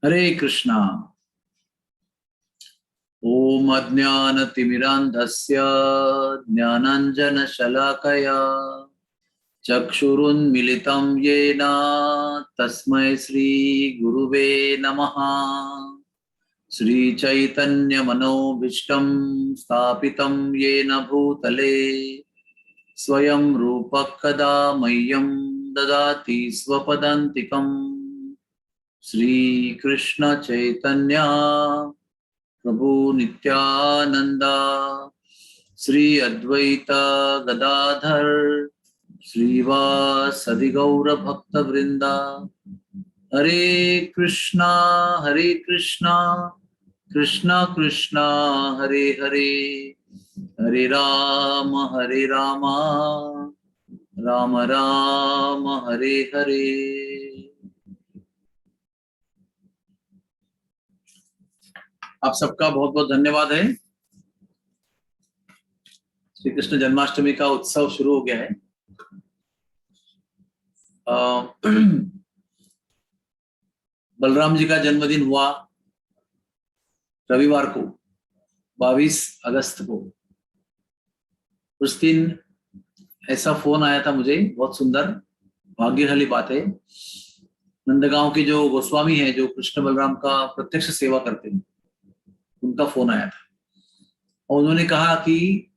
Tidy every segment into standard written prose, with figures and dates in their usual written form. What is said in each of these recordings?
हरे कृष्णा। ओम अज्ञानतिमिरान्धस्य ज्ञानाञ्जनशलाकया चक्षुरुन्मिलितं येन तस्मै श्रीगुरुवे नमः। श्रीचैतन्यमनोभीष्टं स्थापितं येन भूतले स्वयं रूपः कदा मह्यं ददाति स्वपदान्तिकम्। श्रीकृष्ण चैतन्य प्रभु नित्यानंदा श्री अद्वैत गदाधर श्रीवासदि गौर भक्त वृंदा। हरे कृष्णा कृष्णा कृष्णा हरे हरे, हरे राम राम राम हरे हरे। आप सबका बहुत बहुत धन्यवाद है। श्री कृष्ण जन्माष्टमी का उत्सव शुरू हो गया है। बलराम जी का जन्मदिन हुआ रविवार को 22 अगस्त को। उस दिन ऐसा फोन आया था मुझे, बहुत सुंदर भाग्यशाली बात है। नंदगांव के जो गोस्वामी हैं, जो कृष्ण बलराम का प्रत्यक्ष सेवा करते हैं, उनका फोन आया था और उन्होंने कहा कि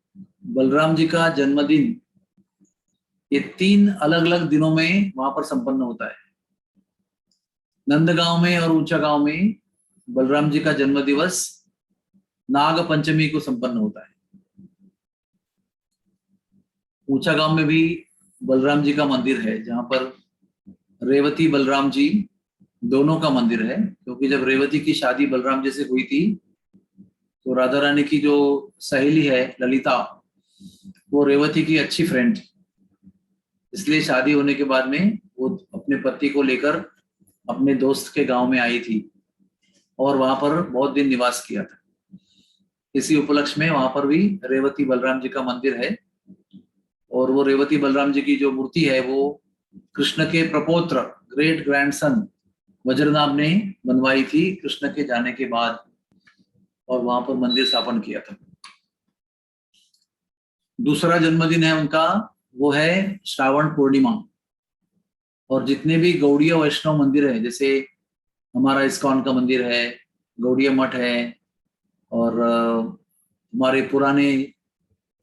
बलराम जी का जन्मदिन ये 3 अलग अलग दिनों में वहां पर संपन्न होता है। नंदगांव में और ऊंचा गांव में बलराम जी का जन्म दिवस नाग पंचमी को संपन्न होता है। ऊंचा गांव में भी बलराम जी का मंदिर है, जहां पर रेवती बलराम जी दोनों का मंदिर है। क्योंकि जब रेवती की शादी बलराम जी से हुई थी तो राधा रानी की जो सहेली है ललिता, वो रेवती की अच्छी फ्रेंड थी। इसलिए शादी होने के बाद में वो अपने पति को लेकर अपने दोस्त के गांव में आई थी और वहां पर बहुत दिन निवास किया था। इसी उपलक्ष्य में वहां पर भी रेवती बलराम जी का मंदिर है। और वो रेवती बलराम जी की जो मूर्ति है वो कृष्ण के प्रपौत्र ग्रेट ग्रैंडसन वज्रनाभ ने बनवाई थी कृष्ण के जाने के बाद, और वहां पर मंदिर स्थापन किया था। दूसरा जन्मदिन है उनका, वो है श्रावण पूर्णिमा। और जितने भी गौड़ीय वैष्णव मंदिर है, जैसे हमारा इस्कॉन का मंदिर है, गौड़ीय मठ है, और हमारे पुराने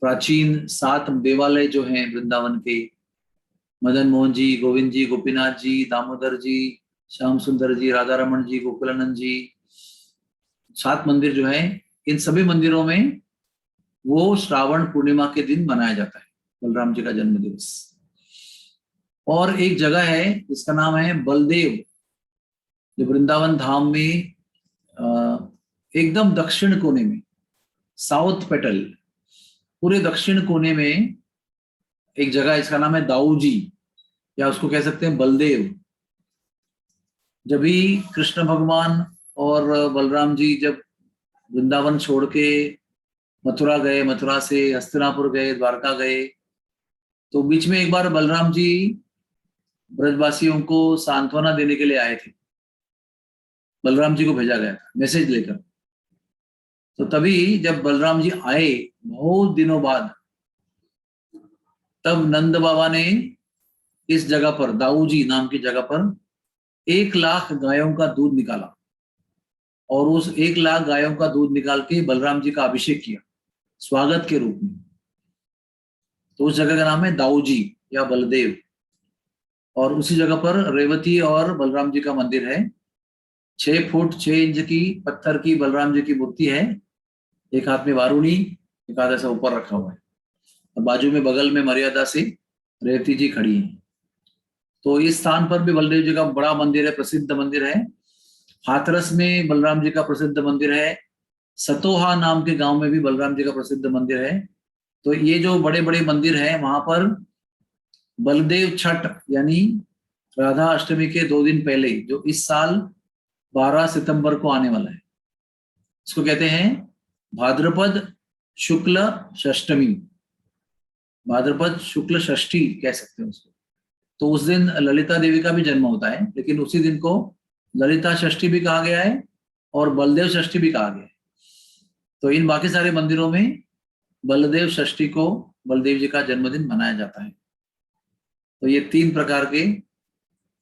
प्राचीन 7 देवालय जो हैं वृंदावन के, मदन मोहन जी, गोविंद जी, गोपीनाथ जी, दामोदर जी, श्याम सुंदर जी, राधा रमन जी, गोकुलानंद जी, 7 मंदिर जो हैं, इन सभी मंदिरों में वो श्रावण पूर्णिमा के दिन मनाया जाता है बलराम जी का जन्म दिवस। और एक जगह है जिसका नाम है बलदेव, जो वृंदावन धाम में एकदम दक्षिण कोने में, साउथ पेटल, पूरे दक्षिण कोने में एक जगह, इसका नाम है दाऊजी, या उसको कह सकते हैं बलदेव। जब भी कृष्ण भगवान और बलराम जी जब वृंदावन छोड़ के मथुरा गए, मथुरा से हस्तिनापुर गए, द्वारका गए, तो बीच में एक बार बलराम जी ब्रजवासियों को सांत्वना देने के लिए आए थे। बलराम जी को भेजा गया था मैसेज लेकर। तो तभी जब बलराम जी आए बहुत दिनों बाद, तब नंद बाबा ने इस जगह पर, दाऊजी नाम की जगह पर, 1 लाख गायों का दूध निकाला और उस 1 लाख गायों का दूध निकाल के बलराम जी का अभिषेक किया स्वागत के रूप में। तो उस जगह का नाम है दाऊजी या बलदेव। और उसी जगह पर रेवती और बलराम जी का मंदिर है। 6 फुट 6 इंच की पत्थर की बलराम जी की मूर्ति है। एक हाथ में वारुणी, एक हाथ ऐसा ऊपर रखा हुआ है, और बाजू में बगल में मर्यादा से रेवती जी खड़ी है। तो इस स्थान पर भी बलदेव जी का बड़ा मंदिर है, प्रसिद्ध मंदिर है। हाथरस में बलराम जी का प्रसिद्ध मंदिर है। सतोहा नाम के गांव में भी बलराम जी का प्रसिद्ध मंदिर है। तो ये जो बड़े बड़े मंदिर हैं, वहां पर बलदेव छठ यानी राधा अष्टमी के 2 दिन पहले, जो इस साल 12 सितंबर को आने वाला है, इसको कहते हैं भाद्रपद शुक्ल षष्टमी, भाद्रपद शुक्ल षष्ठी कह सकते हैं उसको। तो उस दिन ललिता देवी का भी जन्म होता है, लेकिन उसी दिन को ललिता षष्ठी भी कहा गया है और बलदेव षष्ठी भी कहा गया है। तो इन बाकी सारे मंदिरों में बलदेव षष्ठी को बलदेव जी का जन्मदिन मनाया जाता है। तो ये 3 प्रकार के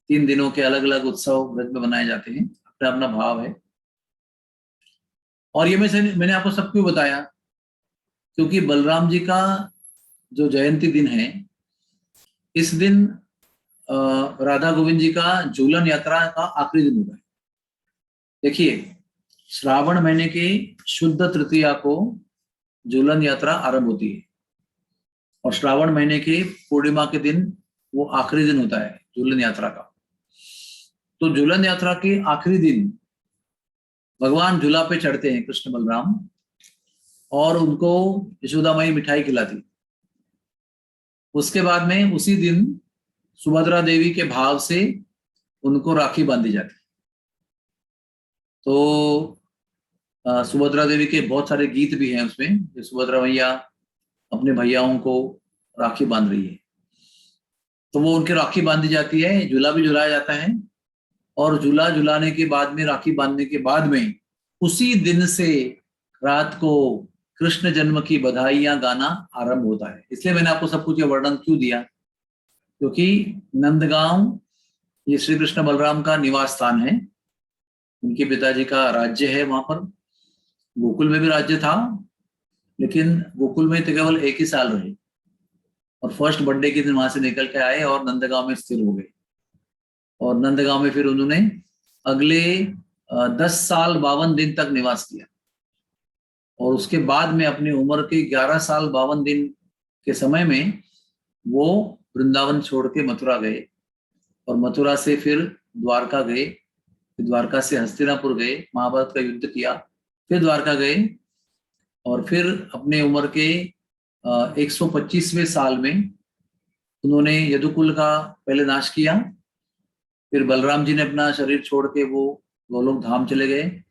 3 दिनों के अलग अलग उत्सव व्रत में मनाए जाते हैं, अपना अपना भाव है। और ये मैंने आपको सब क्यों बताया, क्योंकि बलराम जी का जो जयंती दिन है, इस दिन राधा गोविंद जी का झूलन यात्रा का आखिरी दिन होता है। देखिए, श्रावण महीने की शुद्ध तृतीया को झूलन यात्रा आरंभ होती है और श्रावण महीने की पूर्णिमा के दिन वो आखिरी दिन होता है झूलन यात्रा का। तो झूलन यात्रा के आखिरी दिन भगवान झूला पे चढ़ते हैं कृष्ण बलराम, और उनको यशोदा माई मिठाई खिलाती। उसके बाद में उसी दिन सुभद्रा देवी के भाव से उनको राखी बांधी जाती। तो सुभद्रा देवी के बहुत सारे गीत भी हैं उसमें, जो सुभद्रा मैया अपने भैयाओं को राखी बांध रही है। तो वो उनकी राखी बांधी जाती है, झूला भी झुलाया जाता है, और झूला झुलाने के बाद में, राखी बांधने के बाद में, उसी दिन से रात को कृष्ण जन्म की बधाइयां गाना आरंभ होता है। इसलिए मैंने आपको सब कुछ ये वर्णन क्यों दिया, क्योंकि नंदगांव ये श्री कृष्ण बलराम का निवास स्थान है, उनके पिताजी का राज्य है वहां पर। गोकुल में भी राज्य था, लेकिन गोकुल में तो केवल 1 ही साल रहे और फर्स्ट बर्थडे के दिन वहां से निकल के आए और नंदगांव में स्थिर हो गए। और नंदगांव में फिर उन्होंने अगले 10 साल 52 दिन तक निवास किया, और उसके बाद में अपनी उम्र के 11 साल 52 दिन के समय में वो वृंदावन छोड़ के मथुरा गए, और मथुरा से फिर द्वारका गए, फिर द्वारका से हस्तिनापुर गए, महाभारत का युद्ध किया, फिर द्वारका गए, और फिर अपने उम्र के 125वें साल में उन्होंने यदुकुल का पहले नाश किया। फिर बलराम जी ने अपना शरीर छोड़ के वो गोलोक धाम चले गए,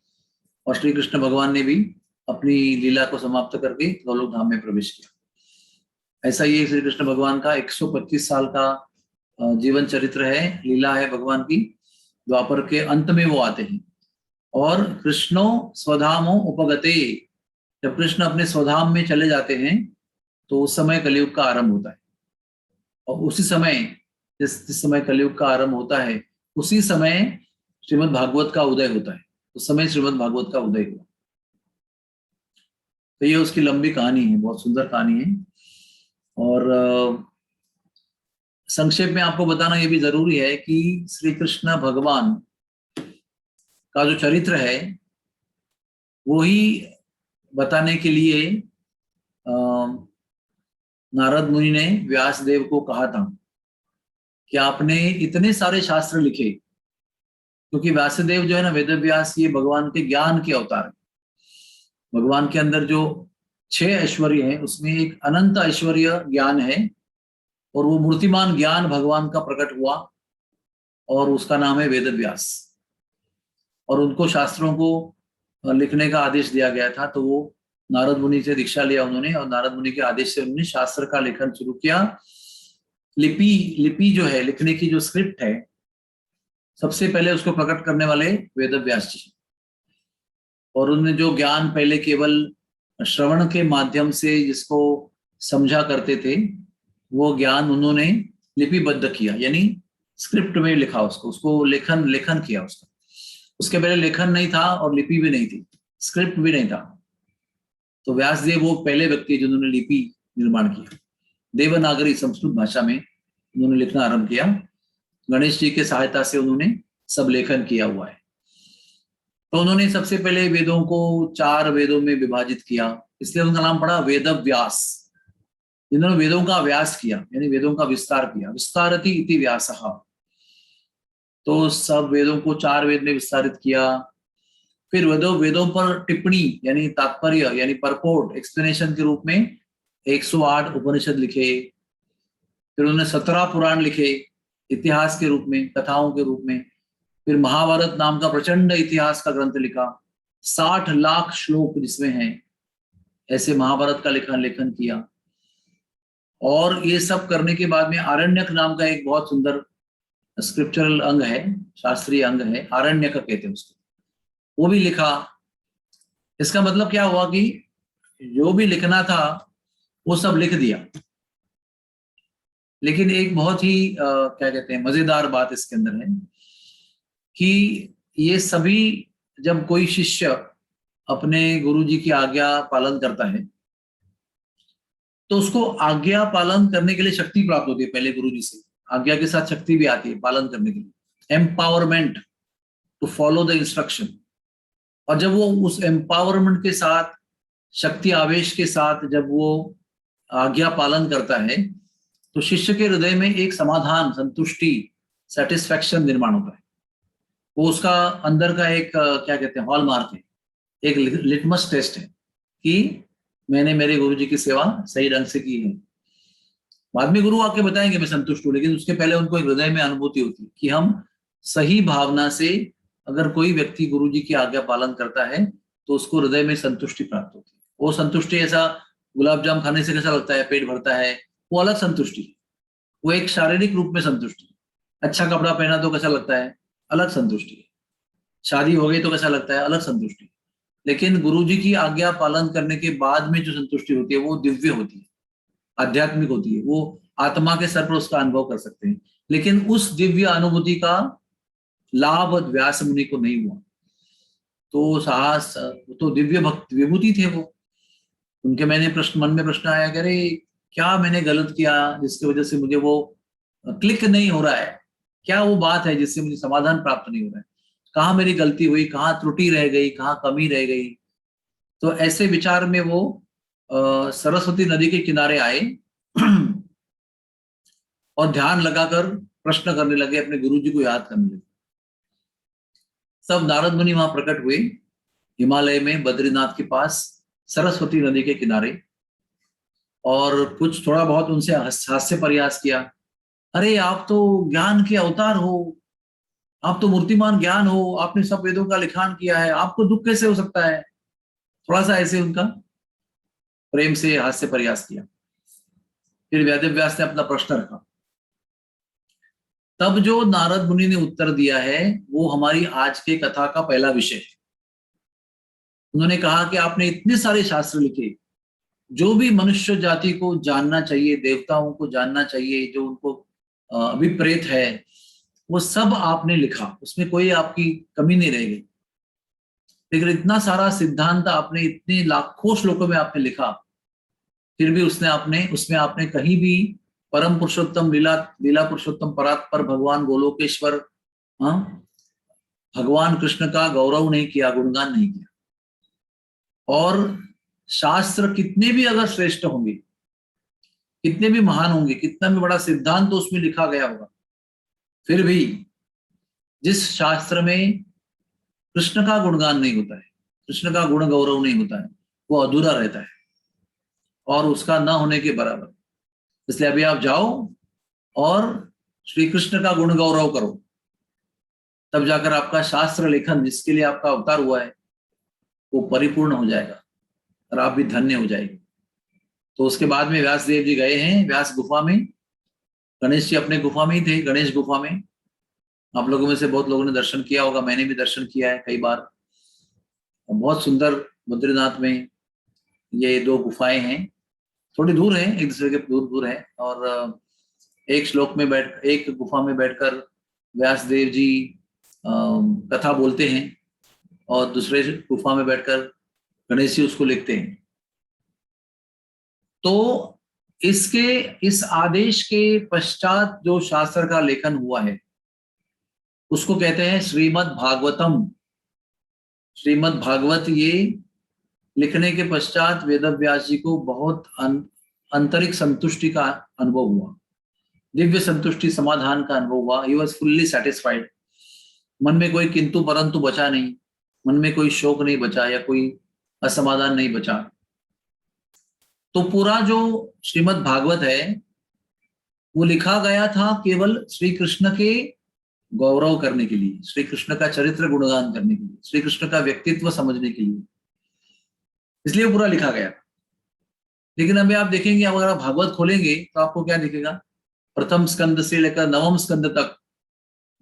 और श्री कृष्ण भगवान ने भी अपनी लीला को समाप्त करके गोलोक धाम में प्रवेश किया। ऐसा ये श्री कृष्ण भगवान का 125 साल का जीवन चरित्र है, लीला है भगवान की। द्वापर के अंत में वो आते हैं, और कृष्णो स्वधामो उपगते, जब कृष्ण अपने स्वधाम में चले जाते हैं तो उस समय कलयुग का आरंभ होता है। और उसी समय जिस समय कलयुग का आरंभ होता है, उसी समय श्रीमद् भागवत का उदय होता है। उस समय श्रीमद् भागवत का उदय हुआ। तो ये उसकी लंबी कहानी है, बहुत सुंदर कहानी है। और संक्षेप में आपको बताना ये भी जरूरी है कि श्री कृष्ण भगवान का जो चरित्र है वो ही बताने के लिए नारद मुनि ने व्यास देव को कहा था कि आपने इतने सारे शास्त्र लिखे, क्योंकि व्यासदेव जो है ना, वेद व्यास, ये भगवान के ज्ञान के अवतार है। भगवान के अंदर जो 6 ऐश्वर्य है उसमें एक अनंत ऐश्वर्य ज्ञान है, और वो मूर्तिमान ज्ञान भगवान का प्रकट हुआ, और उसका नाम है वेद व्यास। और उनको शास्त्रों को लिखने का आदेश दिया गया था, तो वो नारद मुनि से दीक्षा लिया उन्होंने, और नारद मुनि के आदेश से उन्होंने शास्त्र का लेखन शुरू किया। लिपि जो है, लिखने की जो स्क्रिप्ट है, सबसे पहले उसको प्रकट करने वाले वेद व्यास जी। और उन्होंने जो ज्ञान पहले केवल श्रवण के माध्यम से जिसको समझा करते थे, वो ज्ञान उन्होंने लिपिबद्ध किया, यानी स्क्रिप्ट में लिखा उसको लेखन किया उसका। उसके पहले लेखन नहीं था और लिपि भी नहीं थी, स्क्रिप्ट भी नहीं था। तो व्यासदेव वो पहले व्यक्ति जिन्होंने लिपि निर्माण किया। देवनागरी संस्कृत भाषा में उन्होंने लिखना आरंभ किया। गणेश जी के सहायता से उन्होंने सब लेखन किया हुआ है। तो उन्होंने सबसे पहले वेदों को 4 वेदों में विभाजित किया, इसलिए उनका नाम पड़ा वेद व्यास। जिन्होंने वेदों का व्यास किया, यानी वेदों का विस्तार किया, विस्तारति इति व्यासः। तो सब वेदों को 4 वेद में विस्तारित किया। फिर वेदों पर टिप्पणी यानी तात्पर्य यानी परपोर्ट, एक्सप्लेनेशन के रूप में 108 उपनिषद लिखे। फिर उन्होंने 17 पुराण लिखे इतिहास के रूप में, कथाओं के रूप में। फिर महाभारत नाम का प्रचंड इतिहास का ग्रंथ लिखा, 60 लाख श्लोक जिसमें हैं, ऐसे महाभारत का लेखन किया। और ये सब करने के बाद में आरण्यक नाम का एक बहुत सुंदर स्क्रिप्चरल अंग है, शास्त्रीय अंग है, आरण्यक कहते हैं उसको, वो भी लिखा। इसका मतलब क्या हुआ कि जो भी लिखना था वो सब लिख दिया। लेकिन एक बहुत ही क्या कहते हैं मजेदार बात इसके अंदर है कि ये सभी, जब कोई शिष्य अपने गुरु जी की आज्ञा पालन करता है तो उसको आज्ञा पालन करने के लिए शक्ति प्राप्त होती है पहले गुरु जी से। आज्ञा के साथ शक्ति भी आती है पालन करने के लिए, empowerment to follow the instruction. और जब वो उस एम्पावरमेंट के साथ, शक्ति आवेश के साथ जब वो आज्ञा पालन करता है तो शिष्य के हृदय में एक समाधान, संतुष्टि, सेटिस्फैक्शन निर्माण होता है। वो उसका अंदर का एक क्या कहते हैं हॉलमार्क है, एक लिटमस टेस्ट है कि मैंने मेरे गुरु जी की सेवा सही ढंग से की है। बाद में गुरु आके बताएंगे मैं संतुष्ट हूं, लेकिन उसके पहले उनको एक हृदय में अनुभूति होती है कि हम सही भावना से अगर कोई व्यक्ति गुरु जी की आज्ञा पालन करता है तो उसको हृदय में संतुष्टि प्राप्त होती है। वो संतुष्टि ऐसा गुलाब जाम खाने से कैसा लगता है, पेट भरता है, वो अलग संतुष्टि है। वो एक शारीरिक रूप में संतुष्टि है। अच्छा कपड़ा पहना तो कैसा लगता है, अलग संतुष्टि है। शादी हो गई तो कैसा लगता है, अलग संतुष्टि है। लेकिन गुरु जी की आज्ञा पालन करने के बाद में जो संतुष्टि होती है वो दिव्य होती है, आध्यात्मिक होती है। वो आत्मा के स्तर पर उसका अनुभव कर सकते हैं। लेकिन उस दिव्य अनुभूति का लाभ व्यास मुनि को नहीं हुआ। तो साहस, तो दिव्य भक्त विभूति थे वो। उनके मन में प्रश्न आया कि अरे क्या मैंने गलत किया जिसकी वजह से मुझे वो क्लिक नहीं हो रहा है, क्या वो बात है जिससे मुझे समाधान प्राप्त नहीं हो रहा है, कहाँ मेरी गलती हुई, कहाँ त्रुटि रह गई, कहाँ कमी रह गई। तो ऐसे विचार में वो सरस्वती नदी के किनारे आए और ध्यान लगाकर प्रश्न करने लगे, अपने गुरु जी को याद करने लगे। सब नारद मुनि वहां प्रकट हुए हिमालय में, बद्रीनाथ के पास, सरस्वती नदी के किनारे। और कुछ थोड़ा बहुत उनसे हास्य प्रयास किया। अरे आप तो ज्ञान के अवतार हो, आप तो मूर्तिमान ज्ञान हो, आपने सब वेदों का लिखान किया है, आपको दुख कैसे हो सकता है। थोड़ा सा ऐसे उनका प्रेम से हास्य प्रयास किया। फिर वेदव्यास ने अपना प्रश्न रखा। तब जो नारद मुनि ने उत्तर दिया है वो हमारी आज के कथा का पहला विषय है। उन्होंने कहा कि आपने इतने सारे शास्त्र लिखे, जो भी मनुष्य जाति को जानना चाहिए, देवताओं को जानना चाहिए, जो उनको अभिप्रेत है, वो सब आपने लिखा, उसमें कोई आपकी कमी नहीं रह गई। लेकिन इतना सारा सिद्धांत आपने इतने लाखों श्लोकों में आपने लिखा, फिर भी उसमें आपने कहीं भी परम पुरुषोत्तम, लीला पुरुषोत्तम, परात्पर भगवान गोलोकेश्वर, हाँ, भगवान कृष्ण का गौरव नहीं किया, गुणगान नहीं किया। और शास्त्र कितने भी अगर श्रेष्ठ होंगे, कितने भी महान होंगे, कितना भी बड़ा सिद्धांत तो उसमें लिखा गया होगा, फिर भी जिस शास्त्र में कृष्ण का गुणगान नहीं होता है, कृष्ण का गुण गौरव नहीं होता है, वो अधूरा रहता है और उसका न होने के बराबर। इसलिए अभी आप जाओ और श्री कृष्ण का गुण गौरव करो, तब जाकर आपका शास्त्र लेखन जिसके लिए आपका अवतार हुआ है वो परिपूर्ण हो जाएगा और आप भी धन्य हो जाएंगे। तो उसके बाद में व्यास देव जी गए हैं व्यास गुफा में। गणेश जी अपने गुफा में ही थे, गणेश गुफा में। आप लोगों में से बहुत लोगों ने दर्शन किया होगा, मैंने भी दर्शन किया है कई बार। बहुत सुंदर बद्रीनाथ में ये दो गुफाएं हैं, थोड़ी दूर है, एक दूसरे के दूर दूर है। और एक गुफा में बैठकर व्यास देव जी कथा बोलते हैं और दूसरे गुफा में बैठकर गणेश जी उसको लिखते हैं। तो इस आदेश के पश्चात जो शास्त्र का लेखन हुआ है उसको कहते हैं श्रीमद् भागवतम। श्रीमद् भागवत ये लिखने के पश्चात वेदव्यास जी को बहुत आंतरिक संतुष्टि का अनुभव हुआ, दिव्य संतुष्टि, समाधान का अनुभव हुआ। He was fully satisfied. मन में कोई किंतु परंतु बचा नहीं, मन में कोई शोक नहीं बचा या कोई असमाधान नहीं बचा। तो पूरा जो श्रीमद् भागवत है वो लिखा गया था केवल श्री कृष्ण के गौरव करने के लिए, श्री कृष्ण का चरित्र गुणगान करने के लिए, श्री कृष्ण का व्यक्तित्व समझने के लिए, इसलिए वो पूरा लिखा गया। लेकिन अभी आप देखेंगे, अगर आप भागवत खोलेंगे तो आपको क्या दिखेगा, प्रथम स्कंद से लेकर नवम स्कंद तक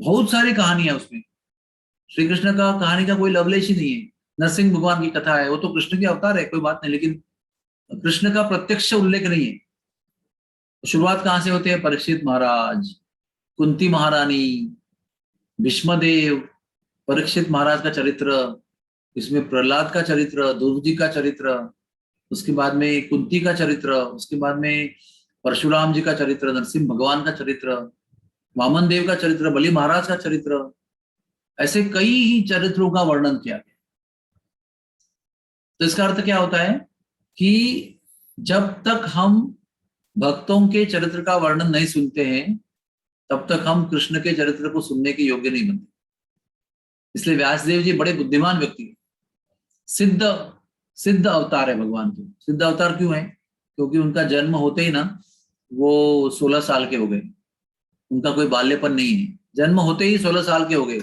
बहुत सारी कहानी है उसमें। श्री कृष्ण का कहानी का कोई लवलेश ही नहीं है। नरसिंह भगवान की कथा है, वो तो कृष्ण के अवतार है, कोई बात नहीं, लेकिन कृष्ण का प्रत्यक्ष उल्लेख नहीं है। शुरुआत कहाँ से होती है? परीक्षित महाराज, कुंती महारानी, भीष्मदेव, परीक्षित महाराज का चरित्र, इसमें प्रहलाद का चरित्र, ध्रुव जी का चरित्र, उसके बाद में कुंती का चरित्र, उसके बाद में परशुराम जी का चरित्र, नरसिंह भगवान का चरित्र, वामन देव का चरित्र, बलि महाराज का चरित्र, ऐसे कई ही चरित्रों का वर्णन किया गया। तो इसका अर्थ क्या होता है कि जब तक हम भक्तों के चरित्र का वर्णन नहीं सुनते हैं, तब तक हम कृष्ण के चरित्र को सुनने के योग्य नहीं बनते। इसलिए व्यासदेव जी बड़े बुद्धिमान व्यक्ति हैं। सिद्ध सिद्ध अवतार है भगवान के। सिद्ध अवतार क्यों है? क्योंकि उनका जन्म होते ही ना वो 16 साल के हो गए। उनका कोई बाल्यपन नहीं है, जन्म होते ही 16 साल के हो गए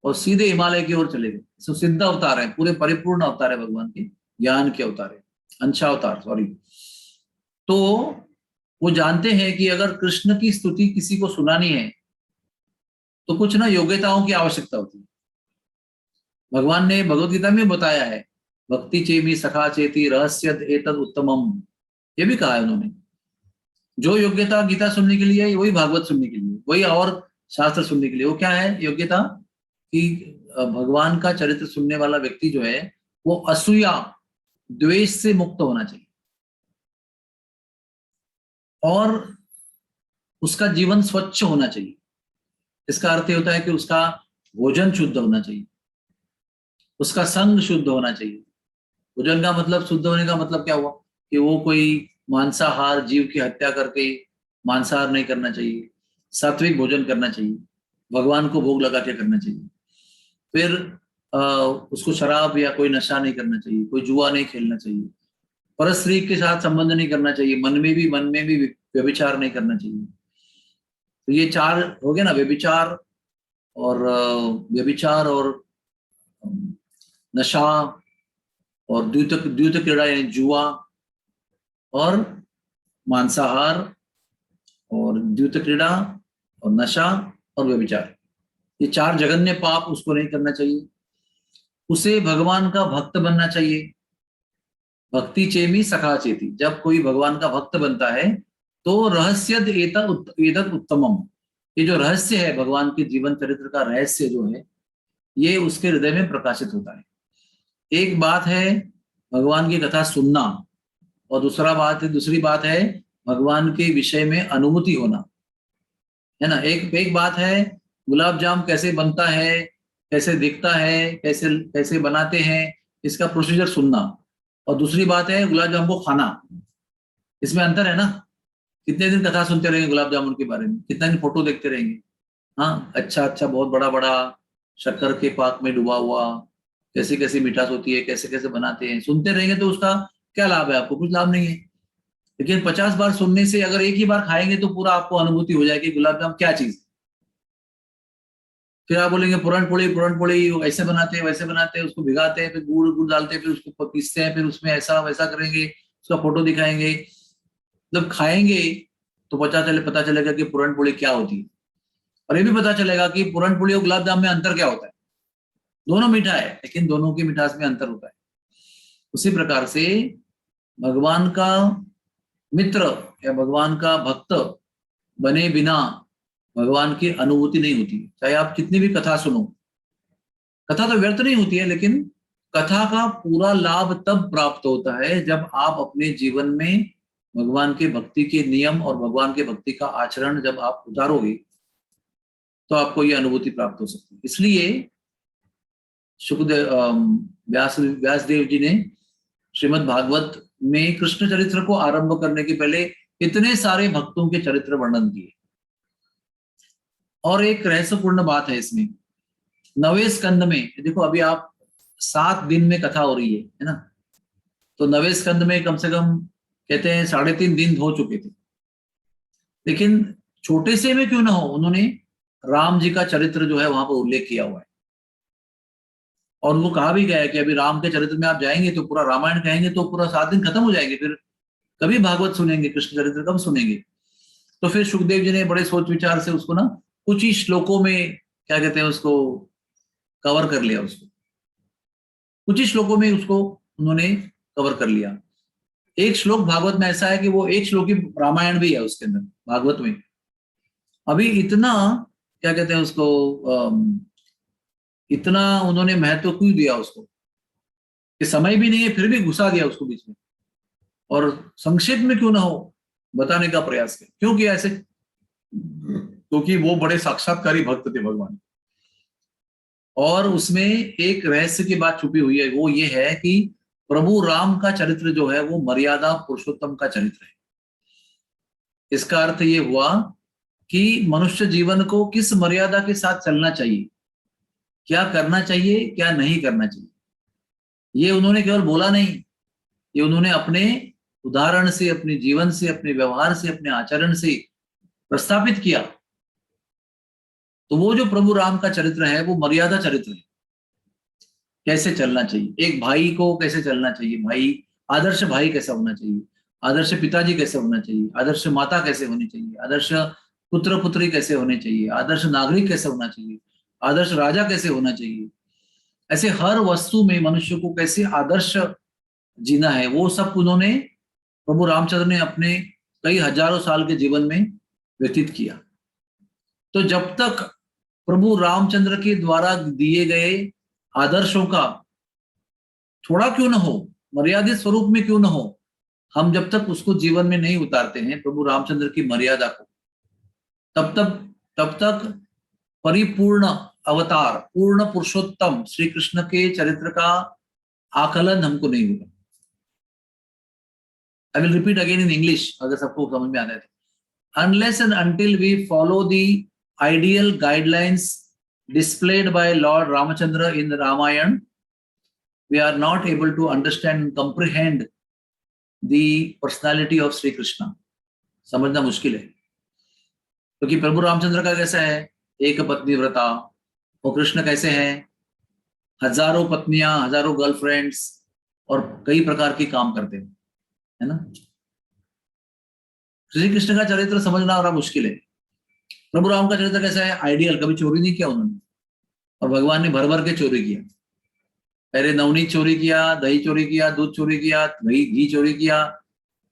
और सीधे हिमालय की ओर चले गए। सो सिद्ध अवतार है, पूरे परिपूर्ण अवतार है भगवान के, ज्ञान के अवतार है, अंशावतार सॉरी। तो वो जानते हैं कि अगर कृष्ण की स्तुति किसी को सुनानी है तो कुछ ना योग्यताओं की आवश्यकता होती है। भगवान ने भगवत गीता में बताया है, भक्ति चेमी सखा चेती रहस्य एतद उत्तमम, ये भी कहा है उन्होंने। जो योग्यता गीता सुनने के लिए है वही भागवत सुनने के लिए, वही और शास्त्र सुनने के लिए। वो क्या है योग्यता? कि भगवान का चरित्र सुनने वाला व्यक्ति जो है वो असूया, द्वेष से मुक्त होना चाहिए, और उसका जीवन स्वच्छ होना चाहिए। इसका अर्थ होता है कि उसका भोजन शुद्ध होना चाहिए, उसका संग शुद्ध होना चाहिए। भोजन का मतलब, शुद्ध होने का मतलब क्या हुआ? कि वो कोई मांसाहार जीव की हत्या करके मांसाहार नहीं करना चाहिए, सात्विक भोजन करना चाहिए, भगवान को भोग लगा के करना चाहिए। फिर उसको शराब या कोई नशा नहीं करना चाहिए, कोई जुआ नहीं खेलना चाहिए, परस्त्री के साथ संबंध नहीं करना चाहिए, मन में भी व्यभिचार नहीं करना चाहिए। तो ये चार हो गए ना, व्यभिचार और व्यभिचार और नशा और द्यूत द्यूत क्रीड़ा यानी जुआ और मांसाहार और द्यूत क्रीड़ा और नशा और व्यभिचार, ये चार जघन्य पाप उसको नहीं करना चाहिए। उसे भगवान का भक्त बनना चाहिए। भक्ति चेमी सखा चेती, जब कोई भगवान का भक्त बनता है तो रहस्य एतद उत्तमम, ये जो रहस्य है भगवान के जीवन चरित्र का रहस्य जो है, ये उसके हृदय में प्रकाशित होता है। एक बात है भगवान की कथा सुनना, और दूसरी बात है भगवान के विषय में अनुभूति होना, है ना। एक बात है गुलाब जाम कैसे बनता है, कैसे दिखता है, कैसे कैसे बनाते हैं, इसका प्रोसीजर सुनना, और दूसरी बात है गुलाब जामुन को खाना। इसमें अंतर है ना। कितने दिन कथा सुनते रहेंगे गुलाब जामुन के बारे में, कितने दिन फोटो देखते रहेंगे। हाँ, अच्छा अच्छा, बहुत बड़ा बड़ा शक्कर के पाक में डूबा हुआ, कैसी कैसी मिठास होती है, कैसे कैसे बनाते हैं, सुनते रहेंगे तो उसका क्या लाभ है? आपको कुछ लाभ नहीं है। लेकिन 50 बार सुनने से अगर एक ही बार खाएंगे तो पूरा आपको अनुभूति हो जाएगी गुलाब जामुन क्या चीज। फिर आप बोलेंगे पुरण पोली ऐसे बनाते हैं वैसे बनाते हैं, उसको भिगाते हैं, फिर गुड़ गुड़ डालते हैं, फिर उसको पीसते हैं, फिर उसमें ऐसा वैसा करेंगे, उसका फोटो दिखाएंगे। जब खाएंगे तो पता चलेगा कि पुरण पोली क्या होती है, और ये भी पता चलेगा कि पुरण पोली और गुलाब जामुन में अंतर क्या होता है। दोनों मीठा है लेकिन दोनों की मिठास में अंतर होता है। उसी प्रकार से भगवान का मित्र या भगवान का भक्त बने बिना भगवान की अनुभूति नहीं होती। चाहे आप कितनी भी कथा सुनो, कथा तो व्यर्थ नहीं होती है, लेकिन कथा का पूरा लाभ तब प्राप्त होता है जब आप अपने जीवन में भगवान के भक्ति के नियम और भगवान के भक्ति का आचरण जब आप उतारोगे तो आपको ये अनुभूति प्राप्त हो सकती है। इसलिए व्यासदेव जी ने श्रीमद् भागवत में कृष्ण चरित्र को आरंभ करने के पहले इतने सारे भक्तों के चरित्र वर्णन किए। और एक रहस्यपूर्ण बात है इसमें, 9वें स्कंद में देखो, अभी आप 7 दिन में कथा हो रही है ना, तो 9वें स्कंद में कम से कम कहते हैं 3.5 दिन हो चुके थे। लेकिन छोटे से में क्यों ना हो, उन्होंने राम जी का चरित्र जो है वहां पर उल्लेख किया हुआ है, और उनको कहा भी गया है कि अभी राम के चरित्र में आप जाएंगे तो पूरा रामायण कहेंगे तो पूरा 7 दिन खत्म हो जाएंगे, फिर कभी भागवत सुनेंगे, कृष्ण चरित्र कब सुनेंगे। तो फिर सुखदेव जी ने बड़े सोच विचार से उसको ना कुछ ही श्लोकों में क्या कहते हैं उसको कवर कर लिया, उसको कुछ ही श्लोकों में उसको उन्होंने कवर कर लिया। एक श्लोक भागवत में ऐसा है कि वो एक श्लोक ही रामायण भी है उसके अंदर भागवत में। अभी इतना क्या कहते हैं उसको इतना उन्होंने महत्व क्यों दिया उसको कि समय भी नहीं है फिर भी घुसा दिया उसको बीच में, और संक्षेप में क्यों ना हो बताने का प्रयास किया। क्यों किया ऐसे? क्योंकि वो बड़े साक्षात्कारी भक्त थे भगवान, और उसमें एक रहस्य की बात छुपी हुई है, वो ये है कि प्रभु राम का चरित्र जो है वो मर्यादा पुरुषोत्तम का चरित्र है। इसका अर्थ ये हुआ कि मनुष्य जीवन को किस मर्यादा के साथ चलना चाहिए, क्या करना चाहिए क्या नहीं करना चाहिए, ये उन्होंने केवल बोला नहीं, ये उन्होंने अपने उदाहरण से, अपने जीवन से, अपने व्यवहार से, अपने आचरण से प्रस्थापित किया। तो वो जो प्रभु राम का चरित्र है वो मर्यादा चरित्र है। कैसे चलना चाहिए, एक भाई को कैसे चलना चाहिए, भाई आदर्श भाई कैसा होना चाहिए, आदर्श पिताजी कैसे होना चाहिए, आदर्श माता कैसे होनी चाहिए, आदर्श पुत्र पुत्री कैसे होने चाहिए, आदर्श नागरिक कैसे होना चाहिए, आदर्श राजा कैसे होना चाहिए, ऐसे हर वस्तु में मनुष्य को कैसे आदर्श जीना है, वो सब उन्होंने प्रभु रामचंद्र ने अपने कई हजारों साल के जीवन में व्यतीत किया। तो जब तक प्रभु रामचंद्र के द्वारा दिए गए आदर्शों का थोड़ा क्यों ना हो, मर्यादित स्वरूप में क्यों ना हो, हम जब तक उसको जीवन में नहीं उतारते हैं प्रभु रामचंद्र की मर्यादा को, तब तक परिपूर्ण अवतार पूर्ण पुरुषोत्तम श्री कृष्ण के चरित्र का आकलन हमको नहीं होगा। I will repeat again in English अगर सबको समझ में आ रहा है। Unless and until we follow the ideal guidelines displayed by Lord Ramachandra in the Ramayana, we are not able to understand and comprehend the personality of Sri Krishna. समझना मुश्किल है, क्योंकि प्रभु रामचंद्र का कैसा है, एक पत्नी व्रता, और कृष्ण कैसे हैं, हजारों पत्नियां, हजारों गर्लफ्रेंड्स, और कई प्रकार के काम करते हैं, है ना। श्री कृष्ण का चरित्र समझना बड़ा मुश्किल है। प्रभु राम का चरित्र कैसा है, आइडियल, कभी चोरी नहीं किया उन्होंने, और भगवान ने भर भर के चोरी किया। पहले नवनीत चोरी किया, दही चोरी किया, दूध चोरी किया, घी चोरी किया,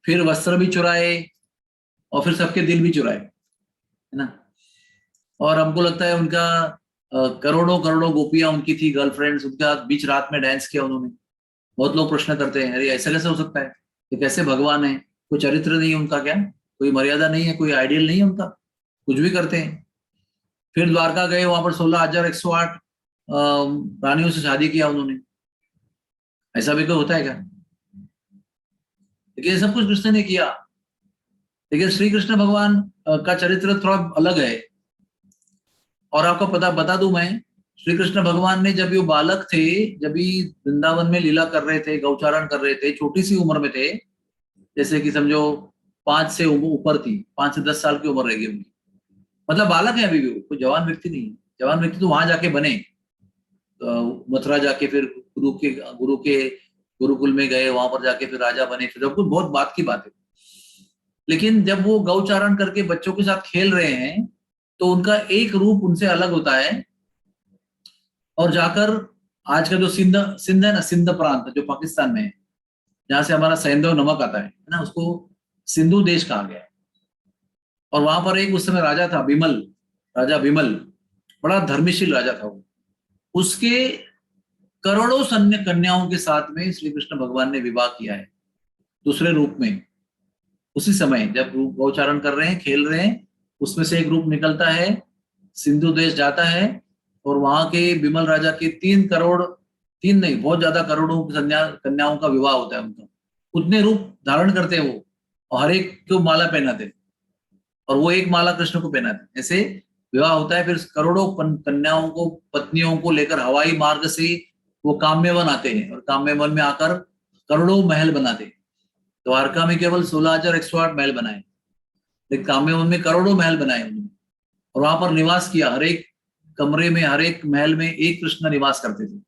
फिर वस्त्र भी चुराए, और फिर सबके दिल भी चुराए, है ना। और हमको लगता है उनका करोड़ों करोड़ों गोपियां उनकी थी, गर्लफ्रेंड्स, उनका बीच रात में डांस किया उन्होंने। बहुत लोग प्रश्न करते हैं, अरे ऐसा कैसे हो सकता है, ये कैसे भगवान है, कोई चरित्र नहीं है उनका क्या, कोई मर्यादा नहीं है, कोई आइडियल नहीं है उनका, कुछ भी करते हैं। फिर द्वारका गए, वहां पर 16,108 रानियों से शादी किया उन्होंने, ऐसा भी कोई होता है क्या? लेकिन ये सब कुछ कृष्ण ने किया। लेकिन श्री कृष्ण भगवान का चरित्र थोड़ा अलग है। और आपको बता दूं मैं, श्री कृष्ण भगवान ने जब ये बालक थे, जब ये वृंदावन में लीला कर रहे थे, गौचारण कर रहे थे, छोटी सी उम्र में थे, जैसे कि समझो 5 से ऊपर थी, 5 से 10 साल की उम्र रहेगी उनकी, मतलब बालक है अभी भी, कोई जवान व्यक्ति नहीं है। जवान व्यक्ति तो वहां जाके बने, मथुरा जाके फिर गुरु के गुरुकुल में गए, वहां पर जाके फिर राजा बने, फिर सब कुछ बहुत बात की बात है। लेकिन जब वो गौचारण करके बच्चों के साथ खेल रहे हैं, तो उनका एक रूप उनसे अलग होता है, और जाकर आज का जो सिंध है ना, सिंध प्रांत जो पाकिस्तान में है, जहां से हमारा सैंधव नमक आता है ना, उसको सिंधु देश कहा गया है। और वहां पर एक उस समय राजा था बिमल, राजा बिमल, बड़ा धर्मशील राजा था वो। उसके करोड़ों सैन्य कन्याओं के साथ में श्री कृष्ण भगवान ने विवाह किया है, दूसरे रूप में। उसी समय जब गौचारण कर रहे हैं, खेल रहे हैं, उसमें से एक रूप निकलता है, सिंधु देश जाता है, और वहां के बिमल राजा के 3 करोड़, 3 नहीं बहुत ज्यादा करोड़ों कन्याओं का विवाह होता है उनका। उतने रूप धारण करते हैं वो, और हर एक को माला पहनाते, और वो एक माला कृष्ण को पहनाते, ऐसे विवाह होता है। फिर करोड़ों कन्याओं को, पत्नियों को लेकर हवाई मार्ग से वो काम्यवन आते हैं, और काम्यवन में आकर करोड़ों महल बनाते। द्वारका में केवल 16,108 महल बनाए, लेकिन काम्यवन में करोड़ों महल बनाए उन्होंने, और वहां पर निवास किया। हर एक कमरे में, हर एक महल में एक कृष्ण निवास करते थे,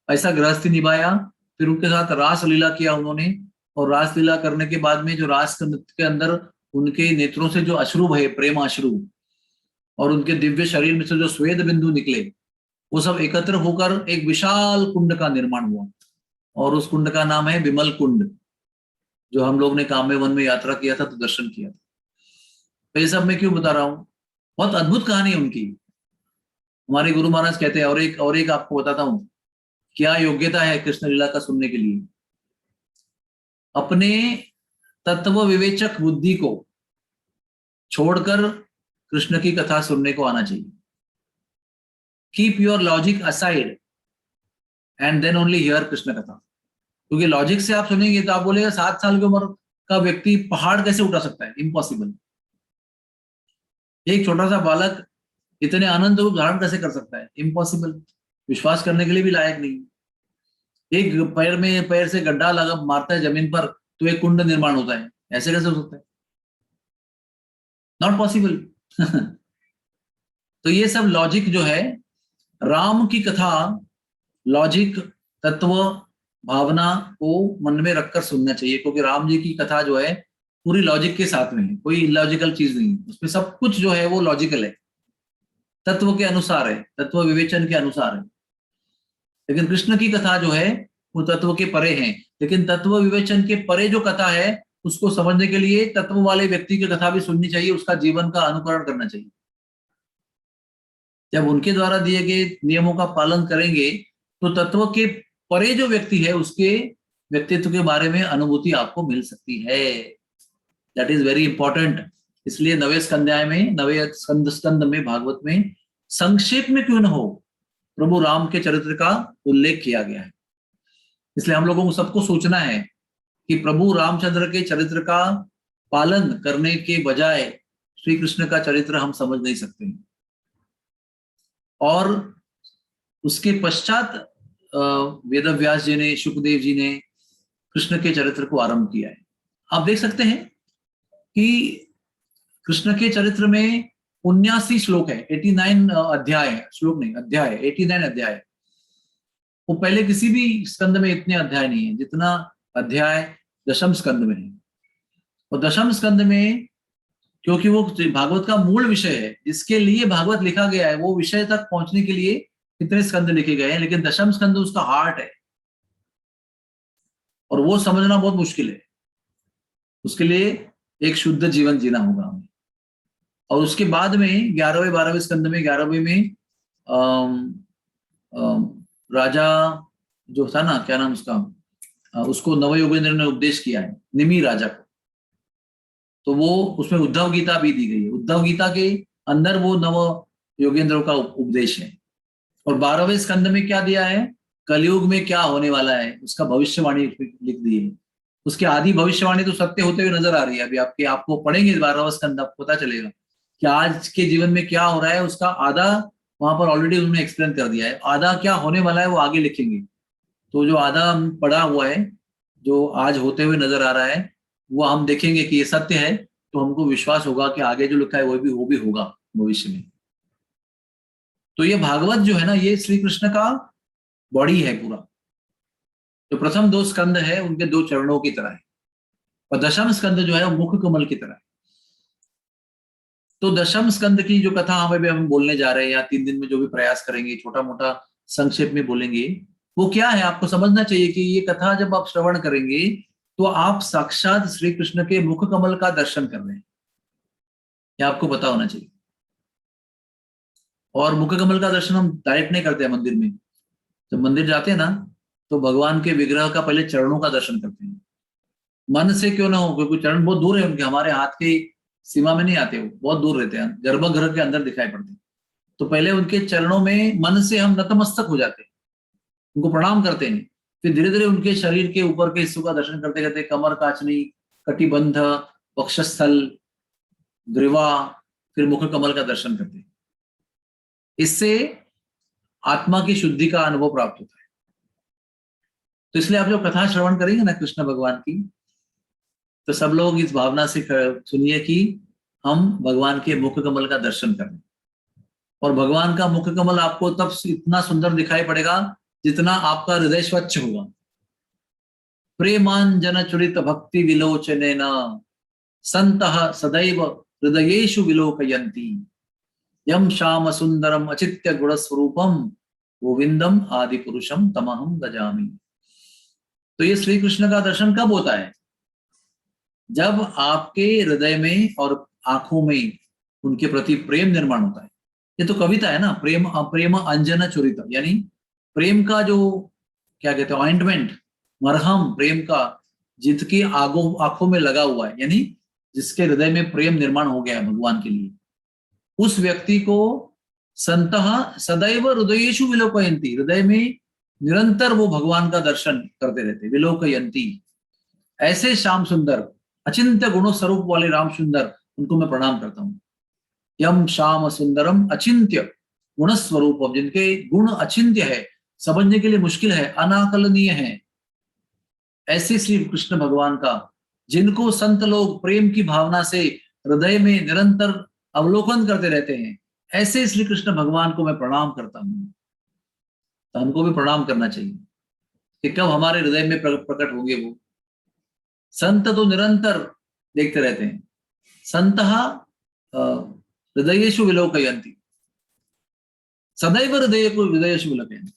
ऐसा गृहस्थी निभाया। फिर उनके साथ रास लीला किया उन्होंने, और रास लीला करने के बाद में जो रास नृत्य के अंदर उनके नेत्रों से जो अश्रु बहे, प्रेम अश्रु, और उनके दिव्य शरीर में से जो स्वेद बिंदु निकले वो सब एकत्र होकर एक विशाल कुंड का निर्माण हुआ, और उस कुंड का नाम है विमल कुंड, जो हम लोग ने काम्य वन में यात्रा किया था तो दर्शन किया था। तो ये सब मैं क्यों बता रहा हूँ, बहुत अद्भुत कहानी है उनकी। हमारे गुरु महाराज कहते हैं, और एक आपको बताता हूँ क्या योग्यता है कृष्ण लीला का सुनने के लिए। अपने तत्व विवेचक बुद्धि को छोड़कर कृष्ण की कथा सुनने को आना चाहिए। Keep your logic aside and then only hear Krishna कथा। क्योंकि लॉजिक से आप सुनेंगे तो आप बोलेगा 7 साल की उम्र का व्यक्ति पहाड़ कैसे उठा सकता है, इम्पॉसिबल। एक छोटा सा बालक इतने आनंद रूप धारण कैसे कर सकता है, इम्पॉसिबल। विश्वास करने के लिए भी लायक नहीं। एक पैर से गड्ढा लगा मारता है जमीन पर तो एक कुंड निर्माण होता है, ऐसे कैसे हो सकता है, नॉट पॉसिबल। तो ये सब लॉजिक जो है, राम की कथा लॉजिक, तत्व, भावना को मन में रखकर सुनना चाहिए, क्योंकि राम जी की कथा जो है पूरी लॉजिक के साथ में है, कोई इलॉजिकल चीज नहीं है उसमें। सब कुछ जो है वो लॉजिकल है, तत्व के अनुसार है, तत्व विवेचन के अनुसार है। लेकिन कृष्ण की कथा जो है वो तत्व के परे है। लेकिन तत्व विवेचन के परे जो कथा है उसको समझने के लिए तत्व वाले व्यक्ति की कथा भी सुननी चाहिए, उसका जीवन का अनुकरण करना चाहिए। जब उनके द्वारा दिए गए नियमों का पालन करेंगे तो तत्व के परे जो व्यक्ति है उसके व्यक्तित्व के बारे में अनुभूति आपको मिल सकती है। That is very important. इसलिए नवे स्कंद में भागवत में संक्षेप में क्यों न हो प्रभु राम के चरित्र का उल्लेख किया गया है। इसलिए हम लोगों को सबको सोचना है कि प्रभु रामचंद्र के चरित्र का पालन करने के बजाय श्री कृष्ण का चरित्र हम समझ नहीं सकते। और उसके पश्चात वेदव्यास जी ने, शुकदेव जी ने कृष्ण के चरित्र को आरंभ किया है। आप देख सकते हैं कि कृष्ण के चरित्र में 79 श्लोक है, 89 अध्याय है, श्लोक नहीं अध्याय, 89 अध्याय। वो पहले किसी भी स्कंद में इतने अध्याय नहीं है जितना अध्याय दशम स्कंद में है। और दशम स्कंद में क्योंकि वो भागवत का मूल विषय है, जिसके लिए भागवत लिखा गया है, वो विषय तक पहुंचने के लिए कितने स्कंद लिखे गए हैं, लेकिन दशम स्कंद उसका हार्ट है और वो समझना बहुत मुश्किल है। उसके लिए एक शुद्ध जीवन जीना होगा हमें। और उसके बाद में 11वें 12वें स्कंद में 11वें में राजा जो था ना, क्या नाम उसका, उसको नव योगेंद्र ने उपदेश किया है, निमि राजा को। तो वो उसमें उद्धव गीता भी दी गई है। उद्धव गीता के अंदर वो नव योगेंद्र का उपदेश है। और 12वें स्कंद में क्या दिया है, कलयुग में क्या होने वाला है उसका भविष्यवाणी लिख दी है। उसकी आधी भविष्यवाणी तो सत्य होते हुए नजर आ रही है। अभी आपको पढ़ेंगे 12वां स्कंद, आपको पता चलेगा कि आज के जीवन में क्या हो रहा है। उसका आधा वहां पर ऑलरेडी उन्होंने एक्सप्लेन कर दिया है, आधा क्या होने वाला है वो आगे लिखेंगे। तो जो आधा पढ़ा हुआ है, जो आज होते हुए नजर आ रहा है, वो हम देखेंगे कि ये सत्य है, तो हमको विश्वास होगा कि आगे जो लिखा है वो भी होगा भविष्य में। तो ये भागवत जो है ना, ये श्री कृष्ण का बॉडी है पूरा। तो प्रथम 2 स्कंद है उनके 2 चरणों की तरह है, और दशम स्कंद जो है वो मुख कमल की तरह है। तो दशम स्कंद की जो कथा हम बोलने जा रहे हैं, या 3 दिन में जो भी प्रयास करेंगे, छोटा मोटा संक्षेप में बोलेंगे, वो क्या है आपको समझना चाहिए कि ये कथा जब आप श्रवण करेंगे तो आप साक्षात श्री कृष्ण के मुख कमल का दर्शन कर रहे हैं, यह आपको पता होना चाहिए। और मुख कमल का दर्शन हम डायरेक्ट नहीं करते हैं मंदिर में। जब मंदिर जाते हैं ना तो भगवान के विग्रह का पहले चरणों का दर्शन करते हैं, मन से क्यों ना हो, क्योंकि चरण बहुत दूर है उनके, हमारे हाथ की सीमा में नहीं आते, वो बहुत दूर रहते हैं, गर्भगृह के अंदर दिखाई पड़ते हैं। तो पहले उनके चरणों में मन से हम नतमस्तक हो जाते हैं, उनको प्रणाम करते हैं। फिर धीरे धीरे उनके शरीर के ऊपर के हिस्सों का दर्शन करते करते कमर, काचनी, कटिबंध, वक्षस्थल, ग्रीवा, फिर मुख कमल का दर्शन करते हैं। इससे आत्मा की शुद्धि का अनुभव प्राप्त होता है। तो इसलिए आप जो कथा श्रवण करेंगे ना कृष्ण भगवान की, तो सब लोग इस भावना से सुनिए कि हम भगवान के मुख कमल का दर्शन करें। और भगवान का मुख कमल आपको तब इतना सुंदर दिखाई पड़ेगा जितना आपका हृदय स्वच्छ होगा। प्रेमांजन चुरित भक्ति विलोचनेन संतः सदैव हृदयेषु विलोकयन्ति। यम श्याम सुंदरम अचित्य गुण स्वरूपम गोविंदम आदि पुरुषम तमहम गजामि। तो ये श्री कृष्ण का दर्शन कब होता है? जब आपके हृदय में और आंखों में उनके प्रति प्रेम निर्माण होता है। ये तो कविता है ना, प्रेम प्रेम अंजन चुरित, यानी प्रेम का जो क्या कहते हैं ऑइंटमेंट, मरहम प्रेम का जिसकी आंखों में लगा हुआ है, यानी जिसके हृदय में प्रेम निर्माण हो गया है भगवान के लिए, उस व्यक्ति को संतः सदैव हृदयेषु विलोकयन्ति, हृदय में निरंतर वो भगवान का दर्शन करते रहते, विलोकयन्ति। ऐसे श्याम सुंदर अचिंत्य गुणों स्वरूप वाले राम सुंदर, उनको मैं प्रणाम करता हूं। यम श्याम सुंदरम अचिंत्य गुण स्वरूप, जिनके गुण अचिंत्य है, समझने के लिए मुश्किल है, अनाकलनीय है, ऐसे श्री कृष्ण भगवान का जिनको संत लोग प्रेम की भावना से हृदय में निरंतर अवलोकन करते रहते हैं, ऐसे श्री कृष्ण भगवान को मैं प्रणाम करता हूं। तो हमको भी प्रणाम करना चाहिए कि कब हमारे हृदय में प्रकट होंगे वो। संत तो निरंतर देखते रहते हैं, संतः हृदयेषु विलोकयन्ति, सदैव हृदयेषु विलोकयन्ति।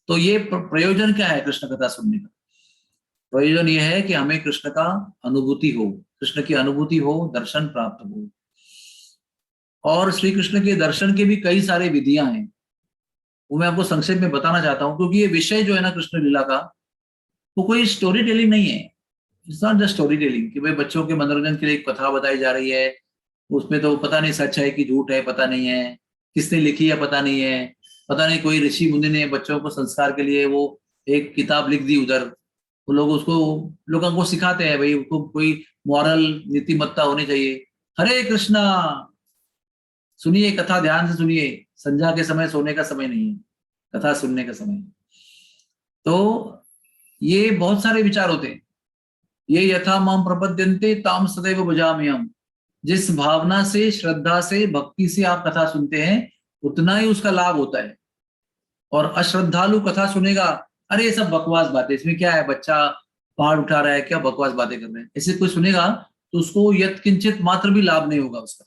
तो ये प्रयोजन क्या है कृष्ण कथा सुनने का? प्रयोजन यह है कि हमें कृष्ण का अनुभूति हो, कृष्ण की अनुभूति हो, दर्शन प्राप्त हो। और श्री कृष्ण के दर्शन के भी कई सारे विधियां हैं, वो मैं आपको संक्षेप में बताना चाहता हूं, क्योंकि ये विषय जो है ना कृष्ण लीला का, वो कोई स्टोरी टेलिंग नहीं है। It's not just story telling कि भाई बच्चों के मनोरंजन के लिए एक कथा बताई जा रही है, उसमें तो पता नहीं सच है कि झूठ है, पता नहीं है किसने लिखी है, पता नहीं है, पता नहीं कोई ऋषि मुनि ने बच्चों को संस्कार के लिए वो एक किताब लिख दी उधर, वो लोग उसको लोगों को सिखाते हैं भाई उसको कोई मॉरल नीतिमत्ता होनी चाहिए। हरे कृष्णा, सुनिए कथा ध्यान से सुनिए, संध्या के समय सोने का समय नहीं है, कथा सुनने का समय। तो ये बहुत सारे विचार होते हैं। ये यथा माम प्रपद्यन्ते ताम सदैव भजामि हम, जिस भावना से, श्रद्धा से, भक्ति से आप कथा सुनते हैं, उतना ही उसका लाभ होता है। और अश्रद्धालु कथा सुनेगा, अरे ये सब बकवास बातें, इसमें क्या है, बच्चा पहाड़ उठा रहा है, क्या बकवास बातें कर रहे हैं, ऐसे कोई सुनेगा तो उसको यत्किंचित मात्र भी लाभ नहीं होगा उसका।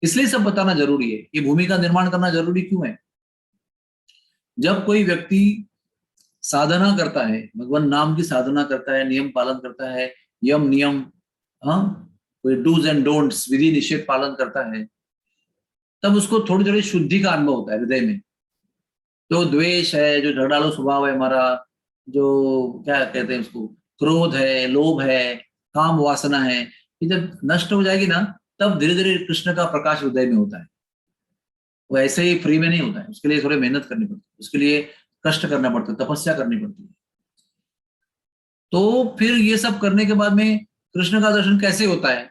इसलिए सब बताना जरूरी है, ये भूमिका निर्माण करना जरूरी क्यों है? जब कोई व्यक्ति साधना करता है, भगवान नाम की साधना करता है, नियम पालन करता है, यम नियम, हाँ, कोई डूज एंड डोंट्स, विधि निषेध पालन करता है, तब उसको थोड़ी थोड़ी शुद्धि का अनुभव होता है हृदय में। जो द्वेष है, जो झगड़ालू स्वभाव है हमारा, जो क्या कहते हैं उसको, क्रोध है, लोभ है, काम वासना है, ये जब नष्ट हो जाएगी ना, तब धीरे धीरे कृष्ण का प्रकाश हृदय में होता है। वो ऐसे ही फ्री में नहीं होता है, उसके लिए थोड़ी मेहनत करनी पड़ती है, उसके लिए कष्ट करना पड़ता है, तपस्या करनी पड़ती है। तो फिर ये सब करने के बाद में कृष्ण का दर्शन कैसे होता है?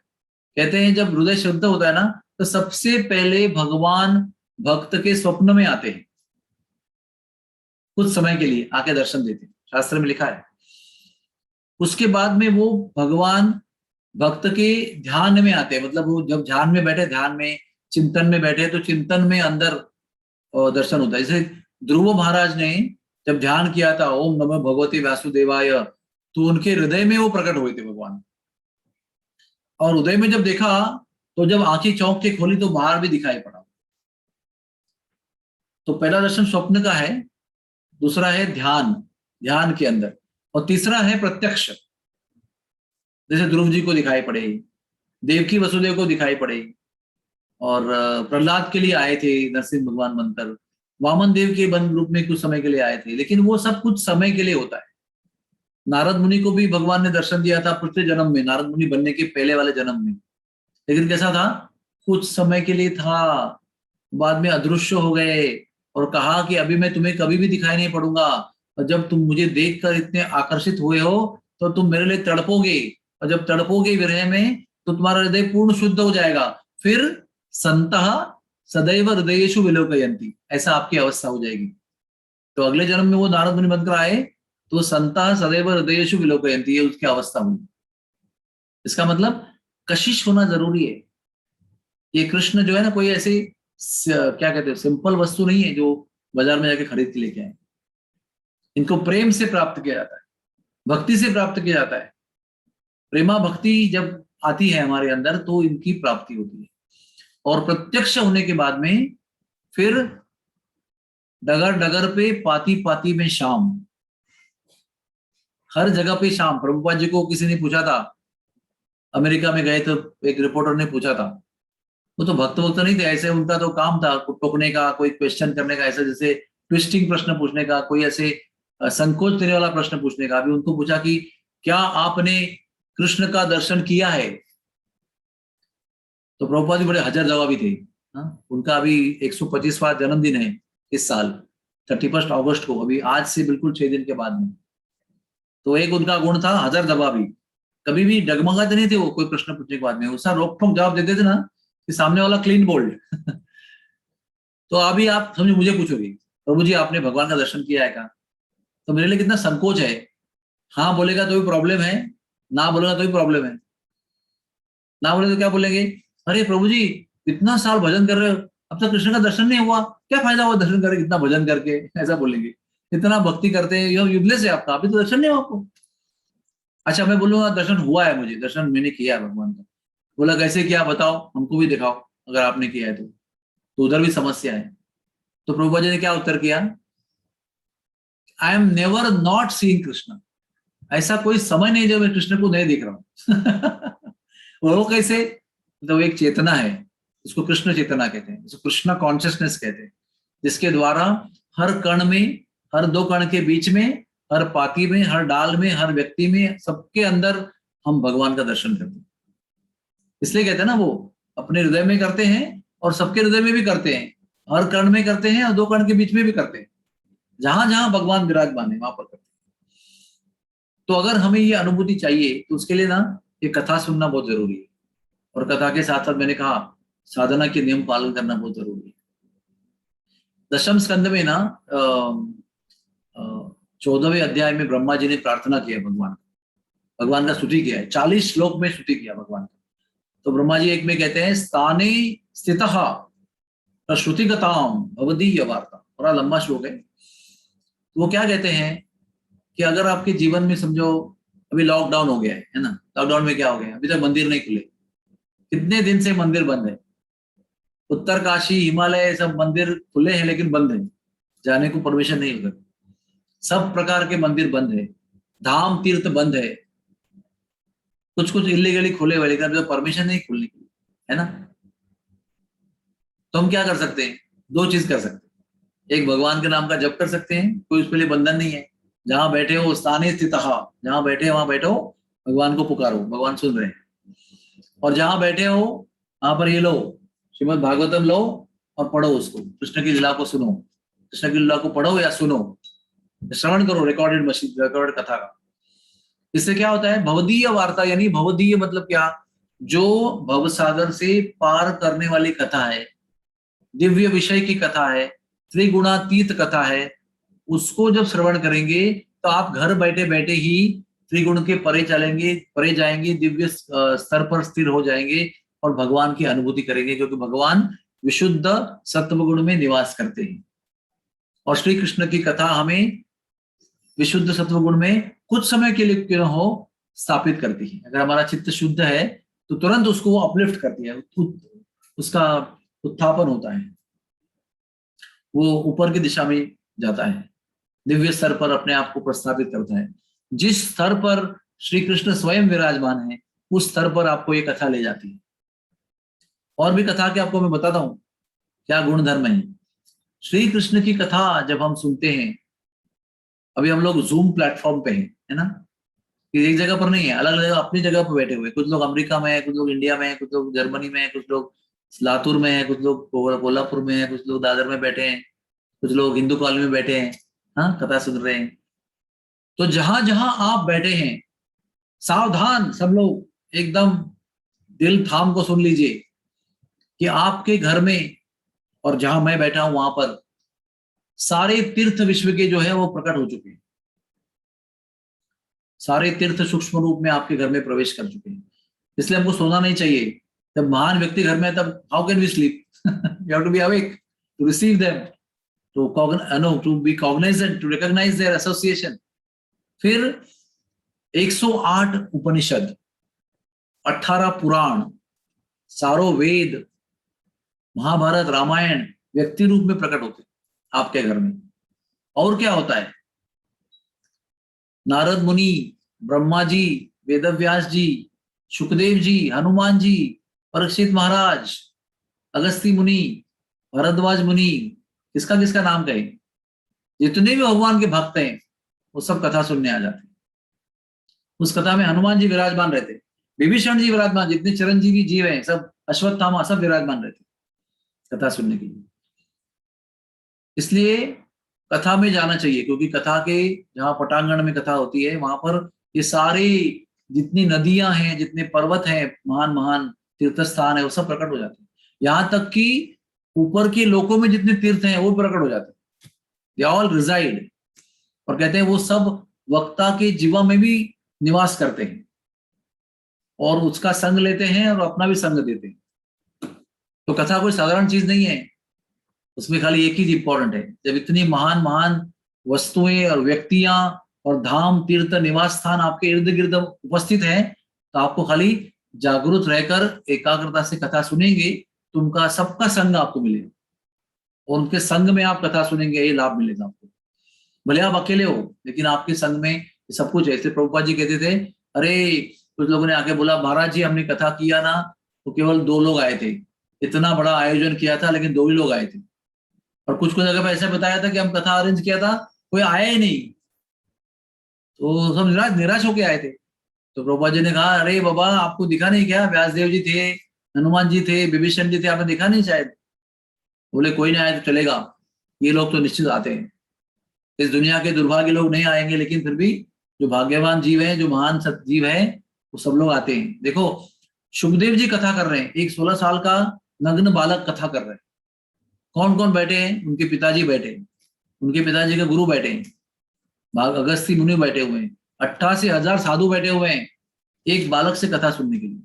कहते हैं जब हृदय शुद्ध होता है ना, तो सबसे पहले भगवान भक्त के स्वप्न में आते हैं, कुछ समय के लिए आके दर्शन देते हैं, शास्त्र में लिखा है। उसके बाद में वो भगवान भक्त के ध्यान में आते हैं, मतलब वो जब ध्यान में बैठे, ध्यान में चिंतन में बैठे, तो चिंतन में अंदर दर्शन होता है। जैसे ध्रुव महाराज ने जब ध्यान किया था ओम नमो भगवते वासुदेवाय, तो उनके हृदय में वो प्रकट हुए थे भगवान। और हृदय में जब देखा, तो जब आंखें चौंक के खोली तो बाहर भी दिखाई पड़ा। तो पहला दर्शन स्वप्न का है, दूसरा है ध्यान, ध्यान के अंदर, और तीसरा है प्रत्यक्ष, जैसे ध्रुव जी को दिखाई पड़े, देवकी वसुदेव को दिखाई पड़े, और प्रहलाद के लिए आए थे नरसिंह भगवान मंत्र, वामन देव के बन रूप में कुछ समय के लिए आए थे, लेकिन वो सब कुछ समय के लिए होता है। नारद मुनि को भी भगवान ने दर्शन दिया था पिछले जन्म में, नारद मुनि बनने के पहले वाले जन्म में, लेकिन कैसा था, कुछ समय के लिए था, बाद में अदृश्य हो गए, और कहा कि अभी मैं तुम्हें कभी भी दिखाई नहीं पड़ूंगा, और जब तुम मुझे देखकर इतने आकर्षित हुए हो तो तुम मेरे लिए तड़पोगे, और जब तड़पोगे विरह में तो तुम्हारा हृदय पूर्ण शुद्ध हो जाएगा, फिर संतः सदैव हृदयेषु विलोकयन्ति, ऐसा आपकी अवस्था हो जाएगी। तो अगले जन्म में वो नारद मुनि बनकर आए, तो संतः सदैव हृदयेषु विलोकयन्ति, ये उसकी अवस्था हुई। इसका मतलब कशिश होना जरूरी है। ये कृष्ण जो है ना, कोई ऐसी क्या कहते हैं सिंपल वस्तु नहीं है जो बाजार में जाके खरीद के लेके आए। इनको प्रेम से प्राप्त किया जाता है, भक्ति से प्राप्त किया जाता है। प्रेमा भक्ति जब आती है हमारे अंदर तो इनकी प्राप्ति होती है। और प्रत्यक्ष होने के बाद में फिर डगर डगर पे, पाती पाती में शाम, हर जगह पे शाम। प्रभुपाद जी को किसी ने पूछा था, अमेरिका में गए तो एक रिपोर्टर ने पूछा था, वो तो भक्त वक्त नहीं थे ऐसे, उनका तो काम था टोकने का, कोई क्वेश्चन करने का, ऐसे जैसे ट्विस्टिंग प्रश्न पूछने का, कोई ऐसे संकोच देने वाला प्रश्न पूछने का। अभी उनको पूछा कि क्या आपने कृष्ण का दर्शन किया है, तो प्रभुपाद जी बड़े हजर जवाबी थे। हाँ? उनका अभी 125वां जन्मदिन है इस साल, 31 अगस्त को, अभी आज से बिल्कुल 6 दिन के बाद में। तो एक उनका गुण था हजर जवाबी, कभी भी डगमगाते नहीं थे वो कोई प्रश्न पूछने के बाद में, उसका रोक ठोक जवाब देते थे ना कि सामने वाला क्लीन बोल्ड। तो अभी आप समझो मुझे पूछोगे, प्रभु जी आपने भगवान का दर्शन किया है क्या, तो मेरे लिए कितना संकोच है। हाँ बोलेगा तो भी प्रॉब्लम है, ना बोलेगा तो भी प्रॉब्लम है। ना बोले तो क्या बोलेंगे, अरे प्रभु जी इतना साल भजन कर रहे हो, अब तक कृष्ण का दर्शन नहीं हुआ, क्या फायदा हुआ दर्शन करके, इतना भजन करके, ऐसा बोलेंगे। इतना भक्ति करते हैं, यह यूजलेस है आपका, अभी तो दर्शन नहीं हुआ आपको। अच्छा मैं बोलूंगा दर्शन हुआ है, मुझे दर्शन मैंने किया है भगवान का। बोला कैसे किया बताओ, हमको भी दिखाओ, अगर आपने किया है तो उधर भी समस्या है। तो प्रभुपाद जी ने क्या उत्तर किया, I am never not seeing Krishna, ऐसा कोई समय नहीं जब मैं कृष्ण को नहीं देख रहा हूं। वो कैसे, तो एक चेतना है, उसको कृष्ण चेतना कहते हैं, उसको कृष्ण कॉन्शियसनेस कहते हैं, जिसके द्वारा हर कण में, हर दो कण के बीच में, हर पाती में, हर डाल में, हर व्यक्ति में, सबके अंदर हम भगवान का दर्शन करते हैं। इसलिए कहते हैं ना वो अपने हृदय में करते हैं और सबके हृदय में भी करते हैं, हर कण में करते हैं और दो कण के बीच में भी करते हैं, जहां जहां भगवान विराजमान है वहां पर करते हैं। तो अगर हमें ये अनुभूति चाहिए तो उसके लिए ना ये कथा सुनना बहुत जरूरी है, और कथा के साथ साथ मैंने कहा साधना के नियम पालन करना बहुत जरूरी है। दशम स्कंद में ना 14वें अध्याय में ब्रह्मा जी ने प्रार्थना किया भगवान का स्तुति किया है, 40 श्लोक में स्तुति किया भगवान का। तो ब्रह्मा जी एक में कहते हैं स्थाने स्थितः प्रश्रुतिगताम भवदीय वार्ता, बड़ा लंबा श्लोक है। तो वो क्या कहते हैं कि अगर आपके जीवन में समझो अभी लॉकडाउन हो गया है ना, लॉकडाउन में क्या हो गया, अभी तक मंदिर नहीं खुले, कितने दिन से मंदिर बंद है, उत्तर काशी हिमालय सब मंदिर खुले हैं लेकिन बंद है, जाने को परमिशन नहीं उधर, सब प्रकार के मंदिर बंद है, धाम तीर्थ बंद है, कुछ कुछ इलीगली खुले हुए लेकिन परमिशन नहीं खुलने की, है ना। तो हम क्या कर सकते हैं, दो चीज कर सकते हैं, एक भगवान के नाम का जप कर सकते हैं, कोई उसके लिए बंधन नहीं है, जहां बैठे हो स्थानीय स्थित, जहां बैठे वहां बैठो, भगवान को पुकारो, भगवान सुन रहे हैं। और जहां बैठे हो वहां पर ये लो श्रीमद् भागवतम लो और पढ़ो उसको, कृष्ण की लीला को सुनो, कृष्ण की लीला को पढ़ो या सुनो, श्रवण करो रिकॉर्डेड मशीन, रिकॉर्डेड कथा का। इससे क्या होता है, भवदीय वार्ता, यानी भवदीय मतलब क्या, जो भव सागर से पार करने वाली कथा है, दिव्य विषय की कथा है, त्रिगुणातीत कथा है, उसको जब श्रवण करेंगे तो आप घर बैठे बैठे ही त्रिगुण के परे चलेंगे, परे जाएंगे, दिव्य स्तर पर स्थिर हो जाएंगे और भगवान की अनुभूति करेंगे, क्योंकि भगवान विशुद्ध सत्व गुण में निवास करते हैं। और श्री कृष्ण की कथा हमें विशुद्ध सत्व गुण में कुछ समय के लिए क्यों हो स्थापित करती है। अगर हमारा चित्त शुद्ध है तो तुरंत उसको वो अपलिफ्ट करती है, उसका उत्थापन होता है, वो ऊपर की दिशा में जाता है, दिव्य स्तर पर अपने आप को प्रस्थापित करता है। जिस स्तर पर श्री कृष्ण स्वयं विराजमान है उस स्तर पर आपको ये कथा ले जाती है। और भी कथा के आपको मैं बताता हूं क्या गुण धर्म है। श्री कृष्ण की कथा जब हम सुनते हैं, अभी हम लोग जूम प्लेटफॉर्म पे हैं, है ना, कि एक जगह पर नहीं है, अलग अलग अपनी जगह पर बैठे हुए, कुछ लोग अमेरिका में है, कुछ लोग इंडिया में है, कुछ लोग जर्मनी में है, कुछ लोग लातूर में है, कुछ लोग कोल्हापुर में है, कुछ लोग दादर में बैठे हैं, कुछ लोग हिंदू कॉलोनी में बैठे हैं, हाँ कथा सुन रहे हैं। तो जहां जहां आप बैठे हैं सावधान सब लोग एकदम दिल थाम को सुन लीजिए कि आपके घर में और जहां मैं बैठा हूं वहां पर सारे तीर्थ विश्व के जो है वो प्रकट हो चुके हैं, सारे तीर्थ सूक्ष्म रूप में आपके घर में प्रवेश कर चुके हैं। इसलिए हमको सोना नहीं चाहिए, जब महान व्यक्ति घर में है तब how can we sleep, you have to be awake to receive them, to be cognizant, to recognize their association. फिर 108 उपनिषद, 18 पुराण, सारो वेद, महाभारत रामायण व्यक्ति रूप में प्रकट होते आपके घर में। और क्या होता है, नारद मुनि, ब्रह्मा जी, वेदव्यास जी, सुखदेव जी, हनुमान जी, परीक्षित महाराज, अगस्ती मुनि, भरद्वाज मुनि, किसका किसका नाम कहे, जितने भी भगवान के भक्त हैं वो सब कथा सुनने आ जाते हैं। उस कथा में हनुमान जी विराजमान रहते, विभीषण जी विराजमान, जितने चिरंजीवी जीव हैं सब, अश्वत्थामा सब विराजमान रहते कथा सुनने के लिए। इसलिए कथा में जाना चाहिए, क्योंकि कथा के जहां पटांगण में कथा होती है वहां पर ये सारी जितनी नदियां हैं, जितने पर्वत हैं, महान महान तीर्थ स्थान है, वो सब प्रकट हो जाते हैं। यहाँ तक कि ऊपर के लोकों में जितने तीर्थ हैं वो प्रकट हो जाते हैं, दे ऑल रिजाइड। और कहते हैं वो सब वक्ता के जीवा में भी निवास करते हैं और उसका संग लेते हैं और अपना भी संग देते हैं। तो कथा कोई साधारण चीज नहीं है, उसमें खाली एक ही इंपॉर्टेंट है, जब इतनी महान महान वस्तुएं और व्यक्तियां और धाम तीर्थ निवास स्थान आपके इर्द गिर्द उपस्थित है, तो आपको खाली जागरूक रहकर एकाग्रता से कथा सुनेंगे तो उनका सबका संग आपको मिलेगा और उनके संग में आप कथा सुनेंगे, ये लाभ मिलेगा आपको। भले आप अकेले हो लेकिन आपके संग में सब कुछ है। ऐसे प्रभुपाद जी कहते थे, अरे कुछ लोगों ने आके बोला महाराज जी हमने कथा किया ना तो केवल 2 लोग आए थे, इतना बड़ा आयोजन किया था लेकिन 2 ही लोग आए थे। और कुछ कुछ जगह पे ऐसा बताया था कि हम कथा अरेंज किया था कोई आया ही नहीं, तो सब निराश निराश होके आए थे। तो प्रभुपाद जी ने कहा, अरे बाबा आपको दिखा नहीं क्या, व्यासदेव जी थे, हनुमान जी थे, विभीषण जी थे, आपने दिखा नहीं शायद। बोले कोई नहीं आया तो चलेगा, ये लोग तो निश्चित आते हैं। इस दुनिया के दुर्भाग्य लोग नहीं आएंगे, लेकिन फिर भी जो भाग्यवान जीव है, जो महान सतजीव है, वो सब लोग आते हैं। देखो सुखदेव जी कथा कर रहे हैं, एक 16 साल का नग्न बालक कथा कर रहे हैं। कौन कौन बैठे हैं, उनके पिताजी बैठे हैं, उनके पिताजी के गुरु बैठे हैं, अगस्ती मुनि बैठे हुए हैं, 88,000 साधु बैठे हुए हैं एक बालक से कथा सुनने के लिए।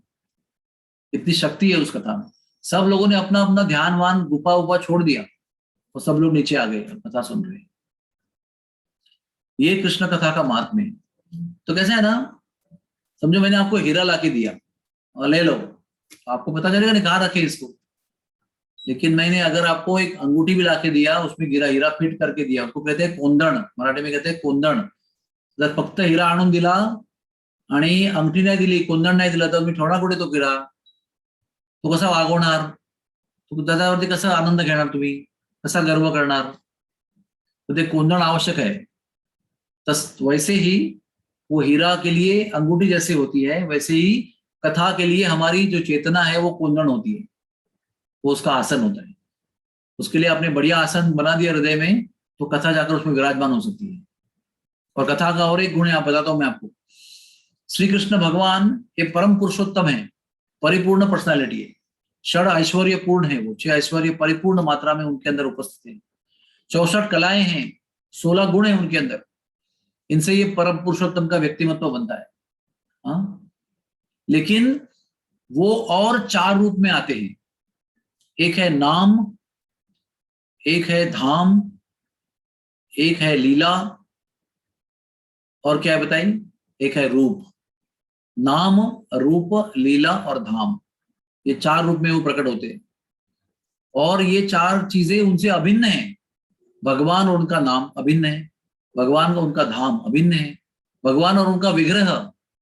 इतनी शक्ति है उस कथा में। सब लोगों ने अपना अपना ध्यान वान गुफा उपा छोड़ दिया और सब लोग नीचे आ गए और कथा सुन रहे हैं। ये कृष्ण कथा का महात्म्य है। तो कैसे है ना, समझो मैंने आपको हीरा लाके दिया और ले लो, आपको पता चलेगा नहीं कहाँ रखे इसको। लेकिन मैंने अगर आपको एक अंगूठी भी लाके दिया, उसमें हीरा हीरा फिट करके दिया, उसको कहते हैं कोंदण, मराठी में कहते हैं कोंदण। जर फक्त हिरा आणून दिला आणि अंगठी नाही दिली, कोंदण नाही दिला, तर मी ठेवणार कुठे तो हिरा, तो कसा वागवणार, तो त्याच्यावरती कसा आनंद घेणार तुम्ही, कसा गर्व करणार, तो ते कोंदण आवश्यक है। वैसे ही वो हीरा के लिए अंगूठी जैसे होती है, वैसे ही कथा के लिए हमारी जो चेतना है वो कोंदण होती है, वो उसका आसन होता है। उसके लिए आपने बढ़िया आसन बना दिया हृदय में, तो कथा जाकर उसमें विराजमान हो सकती है। और कथा का और एक गुण है, आप बताता हूं मैं आपको। श्री कृष्ण भगवान ये परम पुरुषोत्तम है, परिपूर्ण पर्सनालिटी है, षड ऐश्वर्य पूर्ण है, वो 6 ऐश्वर्य परिपूर्ण मात्रा में उनके अंदर उपस्थित है, 64 कलाएं हैं, 16 गुण है उनके अंदर। इनसे ये परम पुरुषोत्तम का व्यक्तिमत्व बनता है। हाँ? लेकिन वो और 4 रूप में आते हैं, एक है नाम, एक है धाम, एक है लीला, और क्या है बताइए, एक है रूप। नाम, रूप, लीला और धाम, ये 4 रूप में वो प्रकट होते हैं। और ये 4 चीजें उनसे अभिन्न है। भगवान और उनका नाम अभिन्न है, भगवान का उनका धाम अभिन्न है, भगवान और उनका विग्रह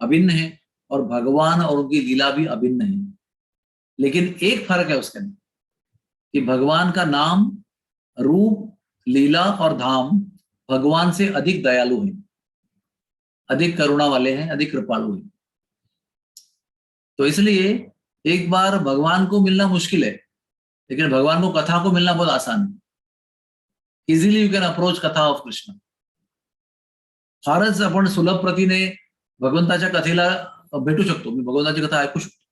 अभिन्न है, और भगवान और उनकी लीला भी अभिन्न है। लेकिन एक फर्क है उसके अंदर कि भगवान का नाम, रूप, लीला और धाम भगवान से अधिक दयालु है, अधिक करुणा वाले हैं, अधिक कृपालु हैं। तो इसलिए एक बार भगवान को मिलना मुश्किल है, लेकिन भगवान को कथा को मिलना बहुत आसान है। इजिली यू कैन अप्रोच कथा ऑफ कृष्ण। फारच आपण सुलभ प्रतीने भगवंताच्या कथेला भेटू शकतो, मी भगवंताची कथा ऐकू शकतो।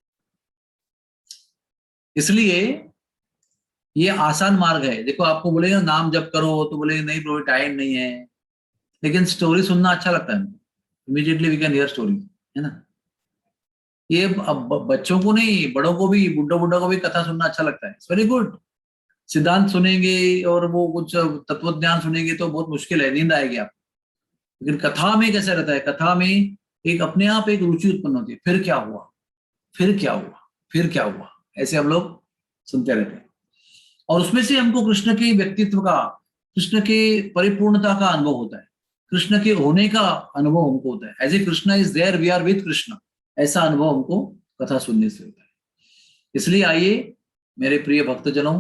इसलिए ये आसान मार्ग है। देखो आपको बोलेगा नाम जप करो तो बोलेगा नहीं प्रभु टाइम नहीं है, लेकिन स्टोरी सुनना अच्छा लगता है, immediately we can hear story, है ना। ये बच्चों को नहीं, बड़ों को भी, बुड्ढा बुड्ढा को भी कथा सुनना अच्छा लगता है, इट्स वेरी गुड। सिद्धांत सुनेंगे और वो कुछ तत्व ज्ञान सुनेंगे तो बहुत मुश्किल है, नींद आएगी आपको। लेकिन कथा में कैसे रहता है, कथा में एक अपने आप एक रुचि उत्पन्न होती है, फिर क्या हुआ, फिर क्या हुआ, फिर क्या हुआ, ऐसे हम लोग सुनते रहते हैं। और उसमें से हमको कृष्ण के व्यक्तित्व का, कृष्ण के परिपूर्णता का अनुभव होता है, कृष्ण के होने का अनुभव हमको होता है। As a Krishna is there we are with Krishna, ऐसा अनुभव हमको कथा सुनने से होता है। इसलिए आइए मेरे प्रिय भक्तजनों,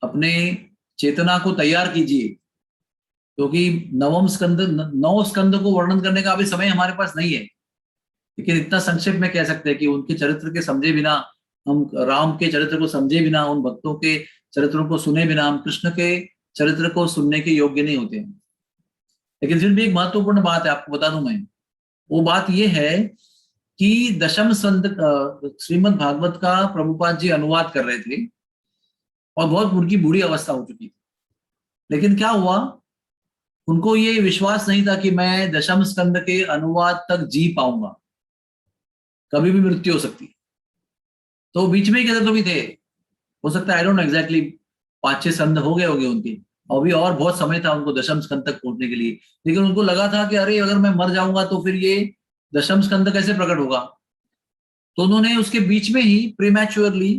अपने चेतना को तैयार कीजिए, क्योंकि नवम स्कंद, 9 स्कंद को वर्णन करने का अभी समय हमारे पास नहीं है, लेकिन इतना संक्षेप में कह सकते हैं कि उनके चरित्र के समझे बिना, हम राम के चरित्र को समझे बिना, उन भक्तों के चरित्रों को सुने बिना हम कृष्ण के चरित्र को सुनने के योग्य नहीं होते हैं। लेकिन फिर भी एक महत्वपूर्ण बात है, आपको बता दूं मैं, वो बात यह है कि दशम स्कंद श्रीमद् भागवत का प्रभुपाद जी अनुवाद कर रहे थे और बहुत उनकी बुरी अवस्था हो चुकी थी। लेकिन क्या हुआ, उनको ये विश्वास नहीं था कि मैं दशम स्कंद के अनुवाद तक जी पाऊंगा, कभी भी मृत्यु हो सकती है। तो बीच में कहते तो भी थे, हो सकता है आई डोंट नो एग्जैक्टली 5-6 स्कंद हो गए होंगे उनके, अभी और बहुत समय था उनको दशम स्कंद तक पहुंचने के लिए। लेकिन उनको लगा था कि अरे अगर मैं मर जाऊंगा तो फिर ये दशम स्कंद कैसे प्रकट होगा। तो उन्होंने उसके बीच में ही प्रीमैच्योरली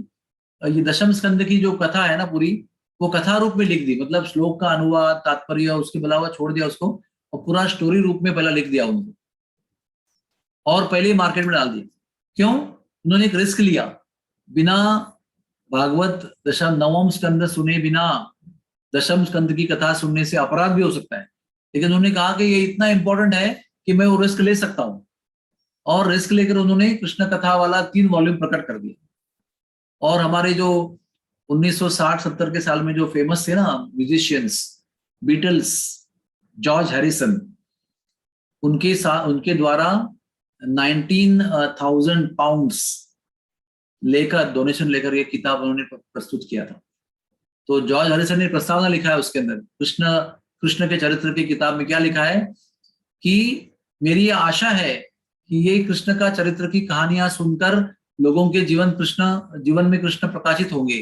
ये दशम स्कंद की जो कथा है ना पूरी, वो कथा रूप में लिख दी, मतलब श्लोक का अनुवाद, तात्पर्य उसके अलावा छोड़ दिया उसको, और पूरा स्टोरी रूप में पहला लिख दिया उनको और पहले ही मार्केट में डाल दिया। क्यों? उन्होंने एक रिस्क लिया, बिना भागवत दशम नवम स्कंद सुने बिना दशम स्कंद की कथा सुनने से अपराध भी हो सकता है। लेकिन उन्होंने कहा कि ये इतना इंपॉर्टेंट है कि मैं वो रिस्क ले सकता हूं, और रिस्क लेकर उन्होंने कृष्ण कथा वाला 3 वॉल्यूम प्रकट कर दिया। और हमारे जो 1960-70 के साल में जो फेमस थे ना म्यूजिशियंस, बीटल्स, जॉर्ज हैरिसन, उनके द्वारा 19,000 पाउंड्स लेकर, डोनेशन लेकर ये किताब उन्होंने प्रस्तुत किया था। तो जॉर्ज हैरिसन ने प्रस्तावना लिखा है उसके अंदर, कृष्ण के चरित्र की किताब में क्या लिखा है कि मेरी ये आशा है कि ये कृष्ण का चरित्र की कहानियां सुनकर लोगों के जीवन में कृष्ण प्रकाशित होंगे।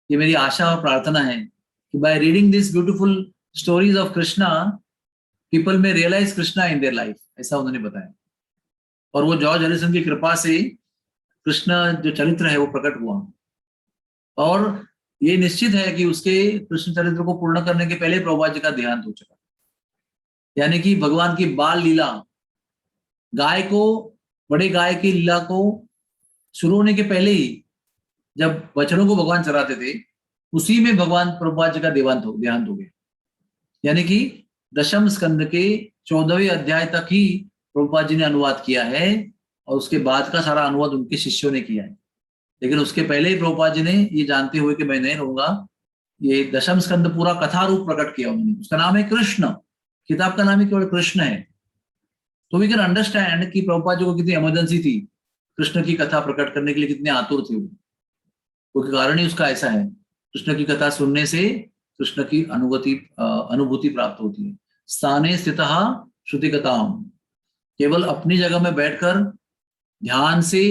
ये मेरी आशा और प्रार्थना है कि by reading this beautiful stories of Krishna, people में realize Krishna in their life, ऐसा उन्होंने बताया। और वो जॉर्ज हैरिसन की कृपा से कृष्ण जो चरित्र है वो प्रकट हुआ। और ये निश्चित है कि उसके कृष्ण चरित्र को पूर्ण करने के पहले प्रभुपाद जी का देहांत हो चुका, यानी कि भगवान की बाल लीला, गाय को, बड़े गाय की लीला को शुरू होने के पहले ही, जब बछड़ों को भगवान चराते थे, उसी में भगवान प्रभुपाद जी का देहांत हो गया। यानी कि दशम स्कंद के 14वें अध्याय तक ही प्रभुपाद जी ने अनुवाद किया है, और उसके बाद का सारा अनुवाद उनके शिष्यों ने किया है। लेकिन उसके पहले ही प्रभुपाद जी ने ये जानते हुए कि मैं नहीं रहूंगा, ये दशम स्कंद पूरा कथा रूप प्रकट किया उन्होंने। उसका नाम है कृष्ण, किताब का नाम ही केवल कृष्ण है। तो वी कैन अंडरस्टैंड कि प्रभुपाद जी को कितनी इमरजेंसी थी, कृष्ण की कथा प्रकट करने के लिए कितने आतुर थे वो। क्योंकि कारण ही उसका ऐसा है, कृष्ण की कथा सुनने से कृष्ण की अनुभूति प्राप्त होती है। स्थाने स्थितः श्रुतिकथाम, केवल अपनी जगह में बैठकर ध्यान से,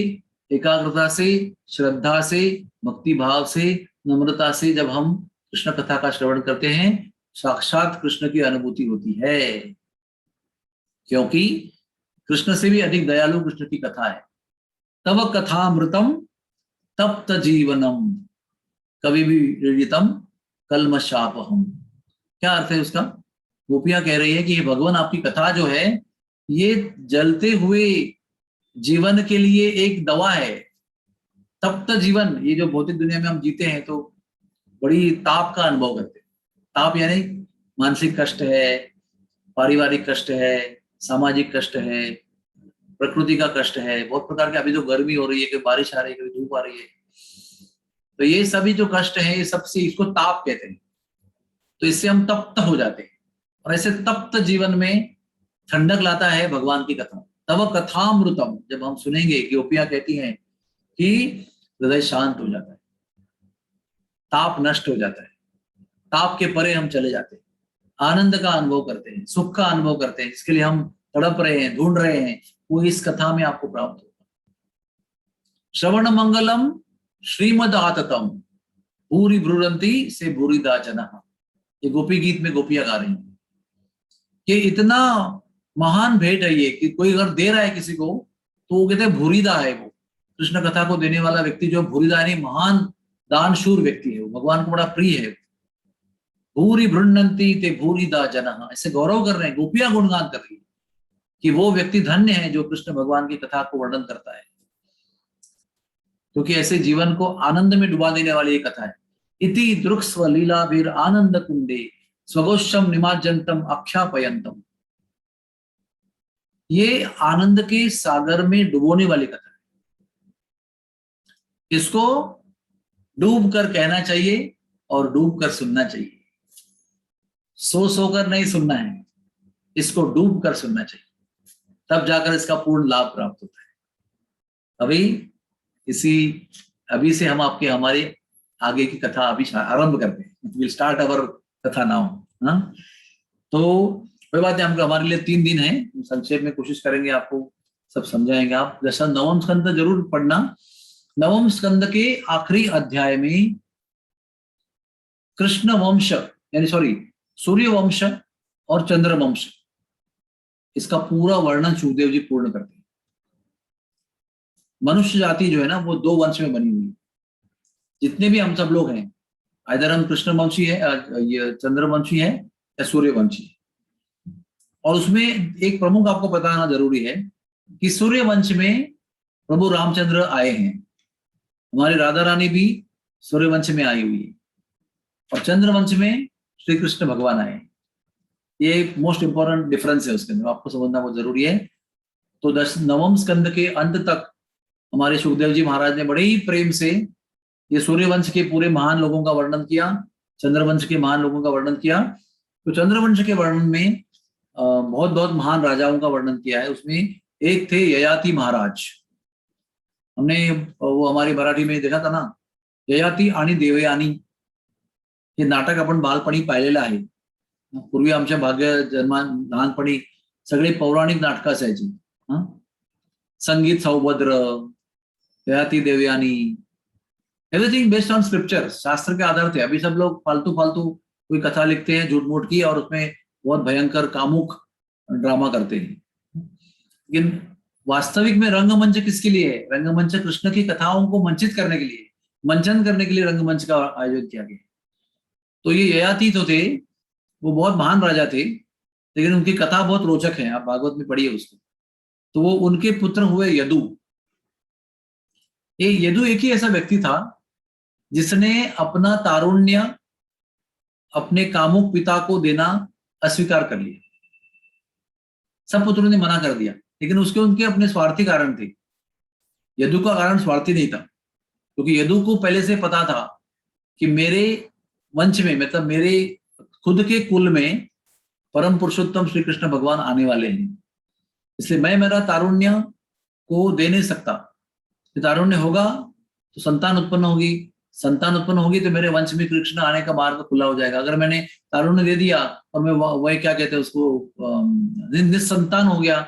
एकाग्रता से, श्रद्धा से, भक्ति भाव से, नम्रता से जब हम कृष्ण कथा का श्रवण करते हैं, साक्षात कृष्ण की अनुभूति होती है। क्योंकि कृष्ण से भी अधिक दयालु कृष्ण की कथा है। तव कथामृतम तप्त जीवनम कवि भी ऋतम कलमशापहम। क्या अर्थ है उसका? गोपियां कह रही है कि भगवान आपकी कथा जो है ये जलते हुए जीवन के लिए एक दवा है। तप्त जीवन, ये जो भौतिक दुनिया में हम जीते हैं तो बड़ी ताप का अनुभव करते हैं। ताप यानी मानसिक कष्ट है, पारिवारिक कष्ट है, सामाजिक कष्ट है, प्रकृति का कष्ट है, बहुत प्रकार के। अभी जो गर्मी हो रही है, कि बारिश आ रही है, कभी धूप आ रही है, तो ये सभी जो कष्ट है, ये सबसे, इसको ताप कहते हैं। तो इससे हम तप्त हो जाते हैं, और ऐसे तप्त जीवन में ठंडक लाता है भगवान की कथा। तव कथामृतम जब हम सुनेंगे, गोपियां कहती हैं कि हृदय शांत हो जाता है, ताप नष्ट हो जाता है, ताप के परे हम चले जाते हैं, आनंद का अनुभव करते हैं, सुख का अनुभव करते हैं। इसके लिए हम तड़प रहे हैं, ढूंढ रहे हैं, वो इस कथा में आपको प्राप्त होगा। श्रवण मंगलम श्रीमद आततम भूरि भ्रुरंती से भूरि दाचना। ये गोपी गीत में गोपियां गा रही हैं कि इतना महान भेंट है ये, कि कोई अगर दे रहा है किसी को तो वो कहते हैं भूरिदा है। वो कृष्ण कथा को देने वाला व्यक्ति जो भूरिदा यानी महान दानशूर व्यक्ति है, वो भगवान को बड़ा प्रिय है। भूरी भृण्णन्ति ते भूरी दा जनः, ऐसे गौरव कर रहे हैं, गोपियां गुणगान कर रही है कि वो व्यक्ति धन्य है जो कृष्ण भगवान की कथा को वर्णन करता है, क्योंकि ऐसे जीवन को आनंद में डुबा देने वाली ये कथा है। इति दृक् स्वलीलाभिर आनंद कुंडे स्वगोष्ठम निमाज्जंतम अख्यापयंतम, ये आनंद के सागर में डुबोने वाली कथा है। इसको डूब कर कहना चाहिए और डूब कर सुनना चाहिए। सो कर नहीं सुनना है, इसको डूब कर सुनना चाहिए, तब जाकर इसका पूर्ण लाभ प्राप्त होता है। अभी से हम आपके हमारे आगे की कथा अभी आरंभ करते हैं। विल स्टार्ट अवर कथा नाउ। तो कोई बात नहीं, हमको हमारे लिए 3 दिन है, संक्षेप में कोशिश करेंगे आपको सब समझाएंगे। आप जैसा नवम स्कंद जरूर पढ़ना। नवम स्कंद के आखिरी अध्याय में कृष्ण वंश यानी सूर्य वंश और चंद्र वंश, इसका पूरा वर्णन सुखदेव जी पूर्ण करते हैं। मनुष्य जाति जो है ना, वो 2 वंश में बनी हुई है। जितने भी हम सब लोग हैं, इधर हम कृष्ण वंशी है, ये चंद्रवंशी है या सूर्यवंशी है। और उसमें एक प्रमुख आपको बताना जरूरी है कि सूर्य वंश में प्रभु रामचंद्र आए हैं, हमारी राधा रानी भी सूर्य वंश में आई हुई है, और चंद्रवंश में श्री कृष्ण भगवान आए। ये मोस्ट इंपॉर्टेंट डिफरेंस है, उसके अंदर आपको समझना बहुत जरूरी है। तो नवम स्कंद के अंत तक हमारे सुखदेव जी महाराज ने बड़े ही प्रेम से ये सूर्यवंश के पूरे महान लोगों का वर्णन किया, चंद्रवंश के महान लोगों का वर्णन किया। तो चंद्रवंश के वर्णन में बहुत बहुत महान राजाओं का वर्णन किया है। उसमें एक थे ययाति महाराज, हमने वो हमारी मराठी में देखा था ना, ययाति आणि देवयानी, हे नाटक आपण बालपणी पाहिलेलं आहे। पूर्वी आमच्या लहानपणी सगळे पौराणिक नाटकं असायची। Sangeet Saubhadra, Yayati Devyani, everything based on scripture, शास्त्र के आधार थे। अभी सब लोग फालतू कोई कथा लिखते हैं झूठ मूठ की, और उसमें बहुत भयंकर कामुक ड्रामा करते हैं। लेकिन वास्तविक में रंगमंच किसके लिए है? रंगमंच कृष्ण की कथाओं को मंचित करने के लिए, मंचन करने के लिए रंगमंच का आयोजन किया गया। तो ये ययाति तो थे, वो बहुत महान राजा थे, लेकिन उनकी कथा बहुत रोचक है, आप भागवत में पढ़िए उसको। तो वो उनके पुत्र हुए यदु। ये यदु एक ही ऐसा व्यक्ति था जिसने अपना तारुण्य अपने कामुक पिता को देना अस्वीकार कर लिया। सब पुत्रों ने मना कर दिया, लेकिन उनके अपने स्वार्थी कारण थे। यदु का कारण स्वार्थी नहीं था, क्योंकि यदु को पहले से पता था कि मेरे वंश में, मतलब मेरे खुद के कुल में परम पुरुषोत्तम श्री कृष्ण भगवान आने वाले हैं, इसलिए मैं मेरा तारुण्य को दे नहीं सकता। तारुण्य होगा तो संतान उत्पन्न होगी, संतान उत्पन्न होगी तो मेरे वंश में कृष्ण आने का मार्ग खुला हो जाएगा। अगर मैंने तारुण्य दे दिया और मैं वही क्या कहते हैं उसको, निसंतान हो गया,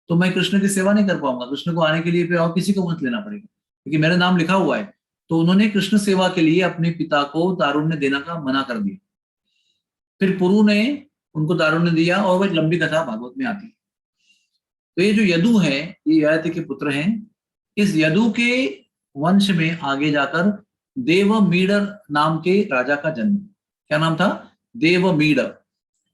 तो मैं कृष्ण की सेवा नहीं कर पाऊंगा। कृष्ण को आने के लिए फिर और किसी को वंश लेना पड़ेगा, क्योंकि मेरा नाम लिखा हुआ है। तो उन्होंने कृष्ण सेवा के लिए अपने पिता को तारुण्य देना का मना कर दिया। फिर पुरु ने उनको तारुण्य दिया, और वह लंबी कथा भागवत में आती है। तो ये जो यदु है, ये ययाति के पुत्र हैं। इस यदु के वंश में आगे जाकर देवमीड नाम के राजा का जन्म। क्या नाम था? देवमीड।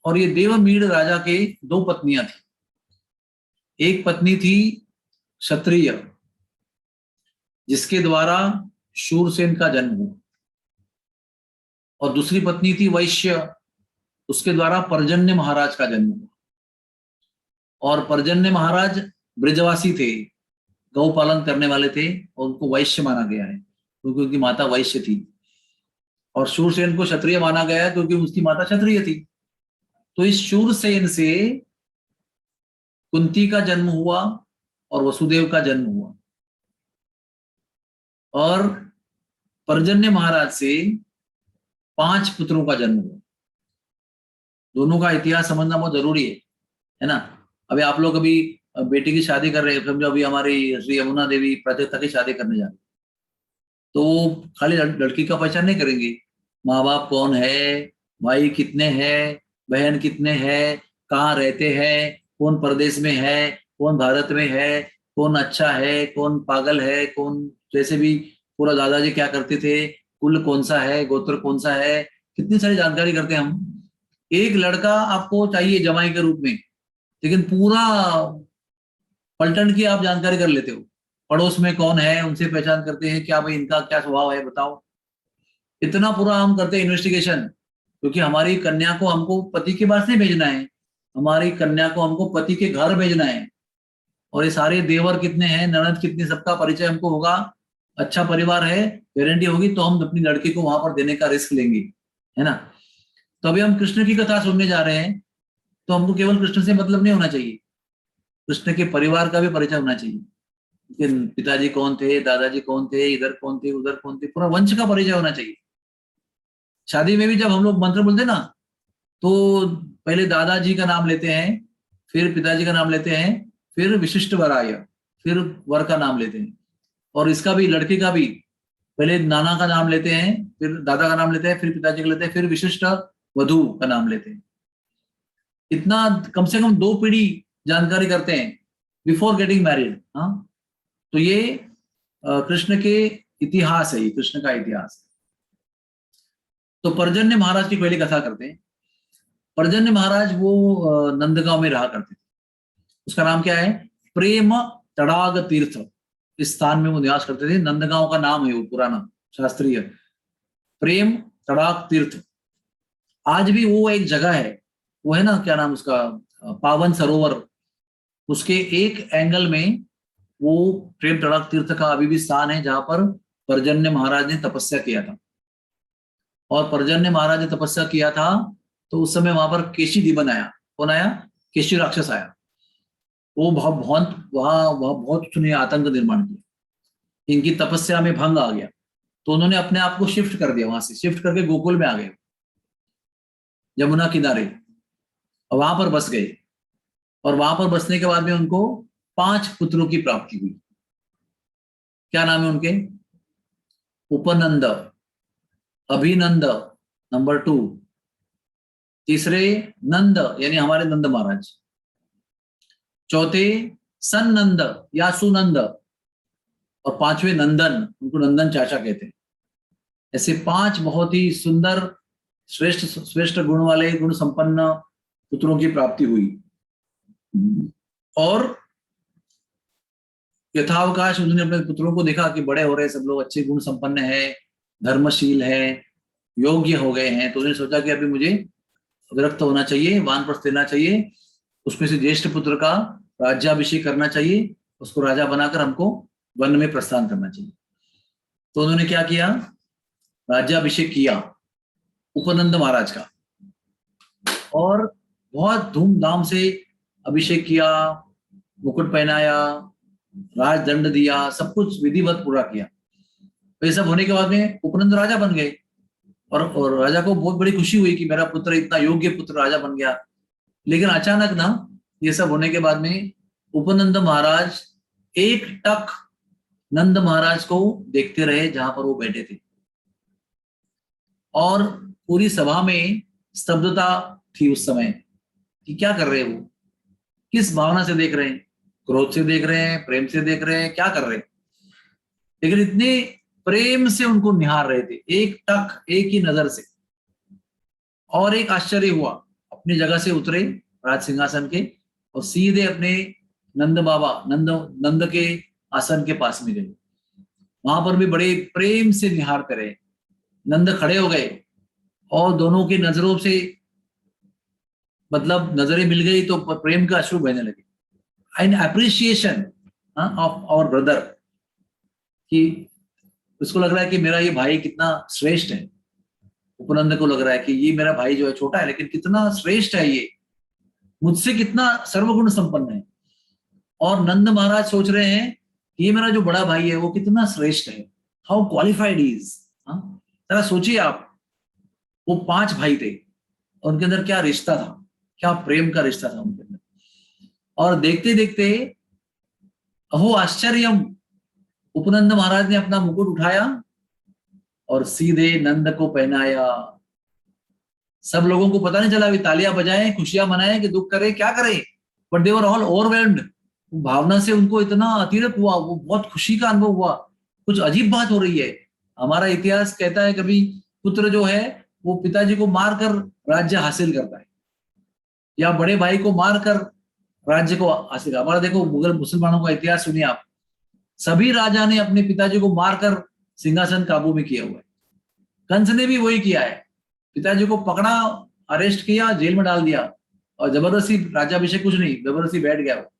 और ये देवमीड राजा के 2 पत्नियां थी। एक पत्नी थी क्षत्रिय, जिसके द्वारा शूरसेन का जन्म हुआ, और दूसरी पत्नी थी वैश्य, उसके द्वारा पर्जन्य महाराज का जन्म हुआ। और पर्जन्य महाराज ब्रजवासी थे, गौ पालन करने वाले थे, और उनको वैश्य माना गया है क्योंकि उनकी माता वैश्य थी। और शूरसेन को क्षत्रिय माना गया है क्योंकि उसकी माता क्षत्रिय थी। तो इस शूरसेन से कुंती का जन्म हुआ और वसुदेव का जन्म हुआ, और पर्जन्य महाराज से 5 पुत्रों का जन्म हुआ। दोनों का इतिहास समझना बहुत जरूरी है ना। अभी आप लोग अभी बेटी की शादी कर रहे हैं, समझो अभी हमारी श्री यमुना देवी प्राजक्ता की शादी करने जा रही, तो खाली लड़की का पहचान नहीं करेंगे। माँ बाप कौन है, भाई कितने हैं, बहन कितने हैं, कहाँ रहते हैं, कौन परदेश में है, कौन भारत में है, कौन अच्छा है, कौन पागल है, कौन जैसे भी पूरा दादाजी क्या करते थे, कुल कौन सा है, गोत्र कौन सा है, कितनी सारी जानकारी करते हैं हम। एक लड़का आपको चाहिए जमाई के रूप में, लेकिन पूरा पलटन की आप जानकारी कर लेते हो, पड़ोस में कौन है उनसे पहचान करते हैं, क्या भाई इनका क्या स्वभाव है बताओ। इतना पूरा हम करते हैं इन्वेस्टिगेशन, क्योंकि हमारी कन्या को हमको पति के पास नहीं भेजना है, हमारी कन्या को हमको पति के घर भेजना है। और ये सारे देवर कितने हैं, ननद कितनी, सबका परिचय हमको होगा। अच्छा परिवार है, गारंटी होगी तो हम अपनी लड़की को वहां पर देने का रिस्क लेंगे, है ना। तो अभी हम कृष्ण की कथा सुनने जा रहे हैं, तो हमको केवल कृष्ण से मतलब नहीं होना चाहिए, कृष्ण के परिवार का भी परिचय होना चाहिए कि पिताजी कौन थे, दादाजी कौन थे, इधर कौन थे, उधर कौन थे, पूरा वंश का परिचय होना चाहिए। शादी में भी जब हम लोग मंत्र बोलते हैं ना, तो पहले दादाजी का नाम लेते हैं, फिर पिताजी का नाम लेते हैं, फिर विशिष्ट वराय, फिर वर का नाम लेते हैं। और इसका भी, लड़की का भी, पहले नाना का नाम लेते हैं, फिर दादा का नाम लेते हैं, फिर पिताजी का लेते हैं, फिर विशिष्ट वधु का नाम लेते हैं। इतना कम से कम 2 पीढ़ी जानकारी करते हैं बिफोर गेटिंग मैरिड। हाँ, तो ये कृष्ण के इतिहास है, ये कृष्ण का इतिहास है। तो पर्जन्य महाराज की पहली कथा करते हैं। पर्जन्य महाराज वो नंदगांव में रहा करते थे। उसका नाम क्या है? प्रेम तड़ाग तीर्थ, इस स्थान में वो निवास करते थे। नंदगांव का नाम है वो पुराना शास्त्रीय, प्रेम तड़ाग तीर्थ। आज भी वो एक जगह है, वो है ना, क्या नाम उसका, पावन सरोवर, उसके एक एंगल में वो प्रेम तड़ाग तीर्थ का अभी भी स्थान है, जहां पर पर्जन्य महाराज ने तपस्या किया था। और पर्जन्य महाराज ने तपस्या किया था तो उस समय वहां पर केशी दिबन आया। कौन आया? केशी राक्षस आया। वो बहुत वहां बहुत उसने आतंक निर्माण किया, इनकी तपस्या में भंग आ गया। तो उन्होंने अपने आप को शिफ्ट कर दिया, वहां से शिफ्ट करके गोकुल में आ गए, यमुना किनारे, और वहां पर बस गए। और वहां पर बसने के बाद में उनको 5 पुत्रों की प्राप्ति हुई। क्या नाम है उनके? उपनंद, अभिनंद नंबर 2, तीसरे नंद यानी हमारे नंद महाराज, चौथे सन्नंद या सुनंद, और 5वें नंदन, उनको नंदन चाचा कहते हैं। ऐसे 5 बहुत ही सुंदर श्रेष्ठ श्रेष्ठ गुण वाले, गुण संपन्न पुत्रों की प्राप्ति हुई। और यथावकाश उन्होंने अपने पुत्रों को देखा कि बड़े हो रहे, सब लोग अच्छे गुण संपन्न है, धर्मशील है, योग्य हो गए हैं। तो उन्होंने सोचा कि अभी मुझे विरक्त होना चाहिए, वानप्रस्थ लेना चाहिए, उसमें से ज्येष्ठ पुत्र का राज्याभिषेक करना चाहिए, उसको राजा बनाकर हमको वन में प्रस्थान करना चाहिए। तो उन्होंने क्या किया? राज्याभिषेक किया उपनंद महाराज का, और बहुत धूमधाम से अभिषेक किया, मुकुट पहनाया, राजदंड दिया, सब कुछ विधिवत पूरा किया। तो ये सब होने के बाद में उपनंद राजा बन गए, और राजा को बहुत बड़ी खुशी हुई कि मेरा पुत्र, इतना योग्य पुत्र राजा बन गया। लेकिन अचानक ना, ये सब होने के बाद में उपनंद महाराज एक टक नंद महाराज को देखते रहे जहां पर वो बैठे थे, और पूरी सभा में स्तब्धता थी उस समय कि क्या कर रहे हैं वो, किस भावना से देख रहे हैं, क्रोध से देख रहे हैं, प्रेम से देख रहे हैं, क्या कर रहे हैं। लेकिन इतने प्रेम से उनको निहार रहे थे, एक टक, एक ही नजर से। और एक आश्चर्य हुआ, अपनी जगह से उतरे राज सिंहासन के, और सीधे अपने नंद बाबा, नंद के आसन के पास में गए। वहां पर भी बड़े प्रेम से निहारते रहे। नंद खड़े हो गए, और दोनों की नजरों से, मतलब नजरें मिल गई तो प्रेम का अश्रु बहने लगे, an appreciation of our brother, कि उसको लग रहा है कि मेरा ये भाई कितना श्रेष्ठ है। उपनंद को लग रहा है कि ये मेरा भाई जो है छोटा है, लेकिन कितना श्रेष्ठ है, ये मुझसे कितना सर्वगुण संपन्न है। और नंद महाराज सोच रहे हैं कि ये मेरा जो बड़ा भाई है वो कितना श्रेष्ठ है, हाउ क्वालिफाइड इज। जरा सोचिए आप, वो 5 भाई थे, उनके अंदर क्या रिश्ता था, क्या प्रेम का रिश्ता था उनके अंदर। और देखते देखते, अहो आश्चर्यम, उपनंद महाराज ने अपना मुकुट उठाया और सीधे नंद को पहनाया। सब लोगों को पता नहीं चला, भी तालियां बजाएं, खुशियां मनाएं कि दुख करे, क्या करे, but they were all overwhelmed. भावना से उनको इतना अतिरथ हुआ, वो बहुत खुशी का अनुभव हुआ, कुछ अजीब बात हो रही है। हमारा इतिहास कहता है कभी पुत्र जो है वो पिताजी को मारकर राज्य हासिल करता है, या बड़े भाई को मारकर राज्य को हासिल करता है। हमारा देखो मुगल मुसलमानों का इतिहास सुनिए आप, सभी राजा ने अपने पिताजी को मारकर सिंहासन काबू में किया हुआ है। कंस ने भी वही किया है, पिताजी को पकड़ा, अरेस्ट किया, जेल में डाल दिया, और जबरदस्ती राज्याभिषेक, कुछ नहीं, जबरदस्ती बैठ गया वो।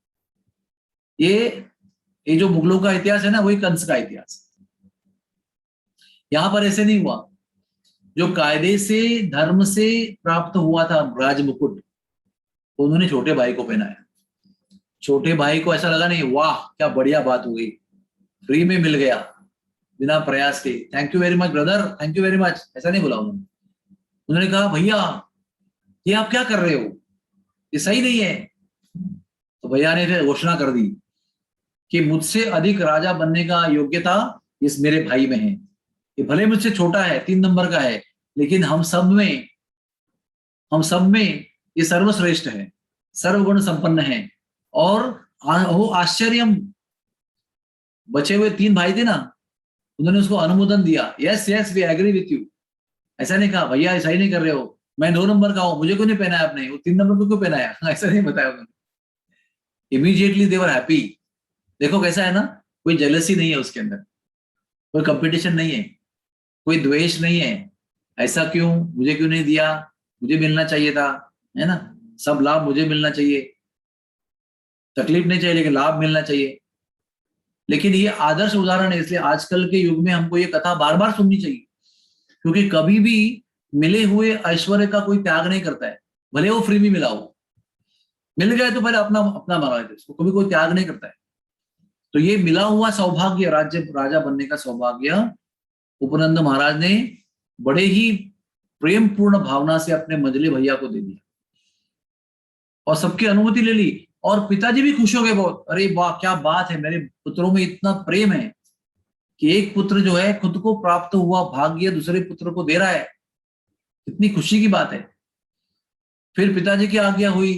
ये जो मुगलों का इतिहास है ना, वही कंस का इतिहास। यहां पर ऐसे नहीं हुआ। जो कायदे से धर्म से प्राप्त हुआ था राज मुकुट, उन्होंने छोटे भाई को पहनाया। छोटे भाई को ऐसा लगा नहीं वाह क्या बढ़िया बात हो गई, फ्री में मिल गया बिना प्रयास के, thank you very much brother, thank you very much, ऐसा नहीं बोला उन्होंने। उन्होंने कहा भैया ये आप क्या कर रहे हो, ये सही नहीं है। तो भैया ने फिर घोषणा कर दी कि मुझसे अधिक राजा बनने का योग्यता इस मेरे भाई में है। ये भले मुझसे छोटा है, 3 नंबर का है, लेकिन हम सब में ये सर्वश्रेष्ठ है, सर्वगुण संपन्न है। और वो आश्चर्यम, बचे हुए 3 भाई थे ना, उन्होंने उसको अनुमोदन दिया, yes yes we agree with you. ऐसा नहीं कहा भैया ऐसा ही नहीं कर रहे हो, मैं 2 नंबर का हूं, मुझे क्यों नहीं पहनाया आपने, वो 3 नंबर को क्यों पहनाया, ऐसा नहीं बताया उन्होंने। Immediately they were happy. देखो कैसा है ना, कोई जेलसी नहीं है उसके अंदर, कोई कंपटीशन नहीं है, कोई द्वेष नहीं है, ऐसा क्यों, मुझे क्यों नहीं दिया, मुझे मिलना चाहिए था, है ना, सब लाभ मुझे मिलना चाहिए, तकलीफ नहीं चाहिए लेकिन लाभ मिलना चाहिए। लेकिन ये आदर्श उदाहरण है, इसलिए आजकल के युग में हमको ये कथा बार बार सुननी चाहिए, क्योंकि कभी भी मिले हुए ऐश्वर्य का कोई त्याग नहीं करता है, भले वो फ्री में मिला हो, मिल गया तो पहले अपना अपना बना लेते, उसको कभी कोई त्याग नहीं करता है। तो ये मिला हुआ सौभाग्य, राजा बनने का सौभाग्य उपनंद महाराज ने बड़े ही प्रेम पूर्ण भावना से अपने मंझले भैया को दे दिया, और सबकी अनुमति ले ली। और पिताजी भी खुश हो गए बहुत, अरे वाह क्या बात है, मेरे पुत्रों में इतना प्रेम है कि एक पुत्र जो है खुद को प्राप्त हुआ भाग्य दूसरे पुत्र को दे रहा है, कितनी खुशी की बात है। फिर पिताजी की आज्ञा हुई,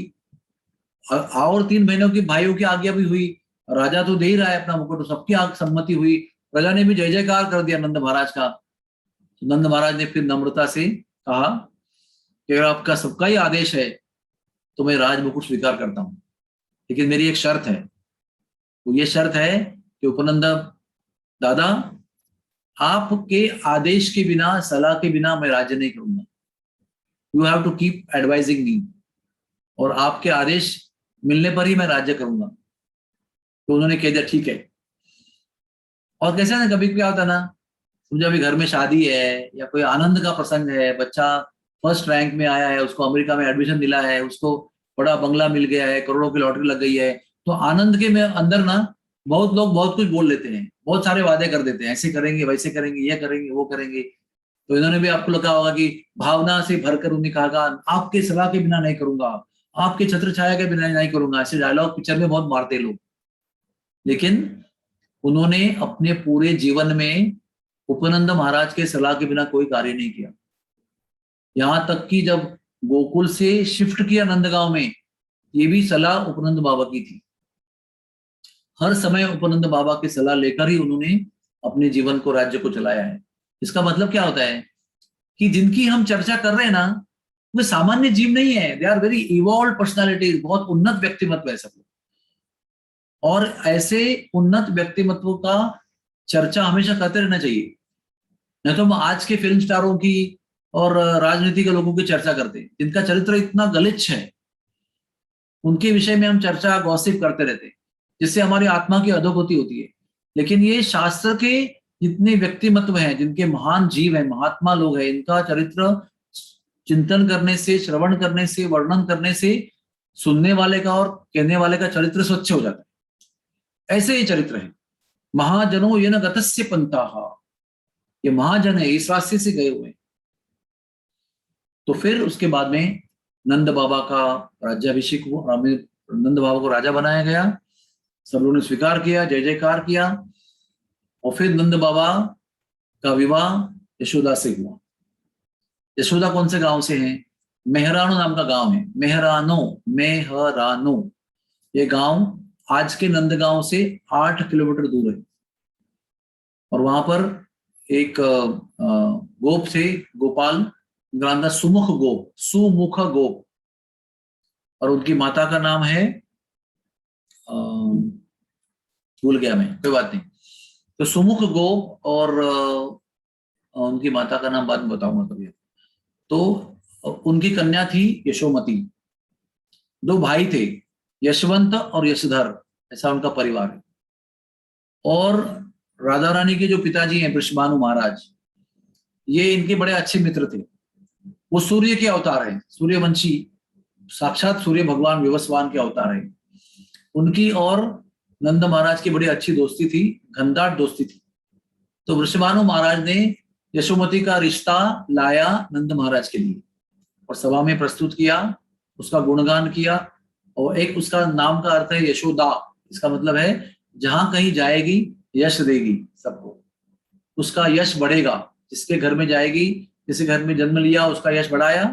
और 3 बहनों की भाइयों की आज्ञा भी हुई, राजा तो दे ही रहा है अपना मुकुट, सबकी सम्मति हुई, प्रजा ने भी जय जयकार कर दिया नंद महाराज का। तो नंद महाराज ने फिर नम्रता से कहा कि अगर आपका सबका ही आदेश है तो मैं राज मुकुट स्वीकार करता हूं, लेकिन मेरी एक शर्त है। वो ये शर्त है कि उपनंद दादा, आपके आदेश के बिना, सलाह के बिना मैं राज्य नहीं करूंगा, you have to keep advising me, और आपके आदेश मिलने पर ही मैं राज्य करूंगा। तो उन्होंने कह दिया ठीक है। और कैसे ना, कभी क्या होता ना, समझो अभी घर में शादी है या कोई आनंद का प्रसंग है, बच्चा फर्स्ट रैंक में आया है, उसको अमेरिका में एडमिशन मिला है, उसको बड़ा बंगला मिल गया है, करोड़ों की लॉटरी लग गई है, तो आनंद के में अंदर ना बहुत लोग बहुत कुछ बोल लेते हैं, बहुत सारे वादे कर देते हैं, ऐसे करेंगे वैसे करेंगे, ये करेंगे वो करेंगे। तो इन्होंने भी आपको लगा होगा कि भावना से भरकर उन्हें कहा आपके सलाह के बिना नहीं करूंगा, आपके छत्र छाया के बिना नहीं करूंगा, ऐसे डायलॉग पिक्चर में बहुत मारते लोग। लेकिन उन्होंने अपने पूरे जीवन में उपनंद महाराज के सलाह के बिना कोई कार्य नहीं किया। यहां तक कि जब गोकुल से शिफ्ट किया नंदगांव में, ये भी सलाह उपनंद बाबा की थी। हर समय उपनंद बाबा की सलाह लेकर ही उन्होंने अपने जीवन को, राज्य को चलाया है। इसका मतलब क्या होता है कि जिनकी हम चर्चा कर रहे हैं ना, वे सामान्य जीव नहीं है, they are very evolve personalities, बहुत उन्नत व्यक्तिमत्व है सब लोग। और ऐसे उन्नत व्यक्तिमत्व का चर्चा हमेशा करते रहना चाहिए। नहीं तो हम आज के फिल्म स्टारों की और राजनीति के लोगों की चर्चा करते हैं, जिनका चरित्र इतना गलिच्छ है, उनके विषय में हम चर्चा गॉसिप करते रहते हैं, जिससे हमारी आत्मा की अधोगति होती है। लेकिन ये शास्त्र के जितने व्यक्तिमत्व हैं, जिनके महान जीव हैं, महात्मा लोग हैं, इनका चरित्र चिंतन करने से, श्रवण करने से, वर्णन करने से सुनने वाले का और कहने वाले का चरित्र स्वच्छ हो जाता है। ऐसे ही चरित्र है। महाजनो ये न गतस्य पंथाः, ये महाजन है, इस रास्ते से गए हुए। तो फिर उसके बाद में नंद बाबा का राज्याभिषेक हुआ, नंद बाबा को राजा बनाया गया, सब लोगों ने स्वीकार किया, जय जयकार किया। और फिर नंद बाबा का विवाह यशोदा से हुआ। यशोदा कौन से गांव से है? मेहरानो नाम का गांव है, मेहरानो। ये गांव आज के नंदगांव से 8 किलोमीटर दूर है। और वहां पर एक गोप थे, गोपाल, उनका नाम था सुमुख गोप, और उनकी माता का नाम है, भूल गया मैं, कोई बात नहीं। तो सुमुख गोप और उनकी माता का नाम बाद में बताऊंगा कभी। तो उनकी कन्या थी यशोमती। दो भाई थे, यशवंत और यशधर, ऐसा उनका परिवार है। और राधा रानी के जो पिताजी हैं वृषभानु महाराज, ये इनके बड़े अच्छे मित्र थे। वो सूर्य के अवतार है, सूर्यवंशी, साक्षात सूर्य भगवान विवस्वान के अवतार है। उनकी और नंद महाराज की बड़ी अच्छी दोस्ती थी, घनदाट दोस्ती थी। तो वृषभानु महाराज ने यशोमती का रिश्ता लाया नंद महाराज के लिए और सभा में प्रस्तुत किया, उसका गुणगान किया। और एक उसका नाम का अर्थ है यशोदा, इसका मतलब है जहां कहीं जाएगी यश देगी सबको, उसका यश बढ़ेगा। जिसके घर में जाएगी, जिसके घर में जन्म लिया उसका यश बढ़ाया,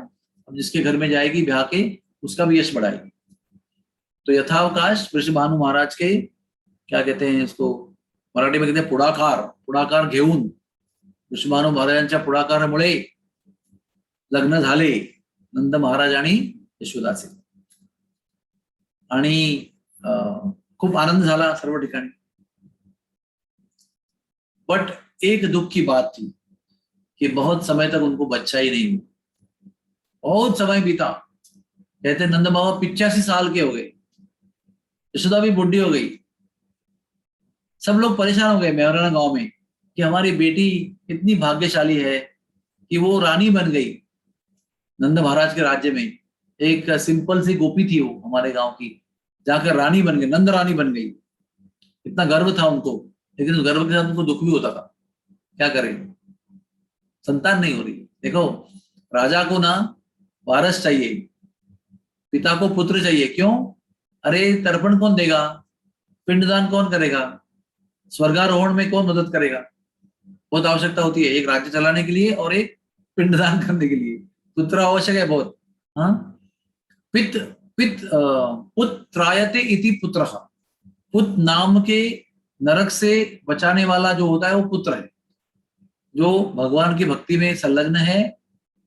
अब जिसके घर में जाएगी ब्याह के उसका भी यश बढ़ाएगी। तो यथावकाश वृषभानु महाराज के, क्या कहते हैं इसको, मराठी में कहते हैं पुढाकार घेऊन, वृषभानु महाराजांच्या पुढाकारामुळे लग्न झाले नंद महाराज आणि यशोदाचे, आणि खूप आनंद झाला सर्व ठिकाणी। बट एक दुख की बात थी कि बहुत समय तक उनको बच्चा ही नहीं हुआ। बहुत समय बीता, कहते नंद बाबा 85 साल के हो गए, यशोदा भी बुढ़ी हो गई। सब लोग परेशान हो गए मेहराना गांव में कि हमारी बेटी इतनी भाग्यशाली है कि वो रानी बन गई नंद महाराज के राज्य में। एक सिंपल सी गोपी थी वो हमारे गांव की, जाकर रानी बन गई, नंद रानी बन गई। इतना गर्व था उनको, लेकिन उस गर्व के साथ उनको दुख भी होता था। क्या करें, संतान नहीं हो रही। देखो, राजा को ना वारस चाहिए, पिता को पुत्र चाहिए। क्यों? अरे तर्पण कौन देगा, पिंडदान कौन करेगा, स्वर्गारोहण में कौन मदद करेगा। बहुत आवश्यकता होती है एक राज्य चलाने के लिए और एक पिंडदान करने के लिए, पुत्र आवश्यक है बहुत। हाँ, पित पित पुत्रायते इति पुत्रः, पुत नाम के नरक से बचाने वाला जो होता है वो पुत्र है। जो भगवान की भक्ति में संलग्न है,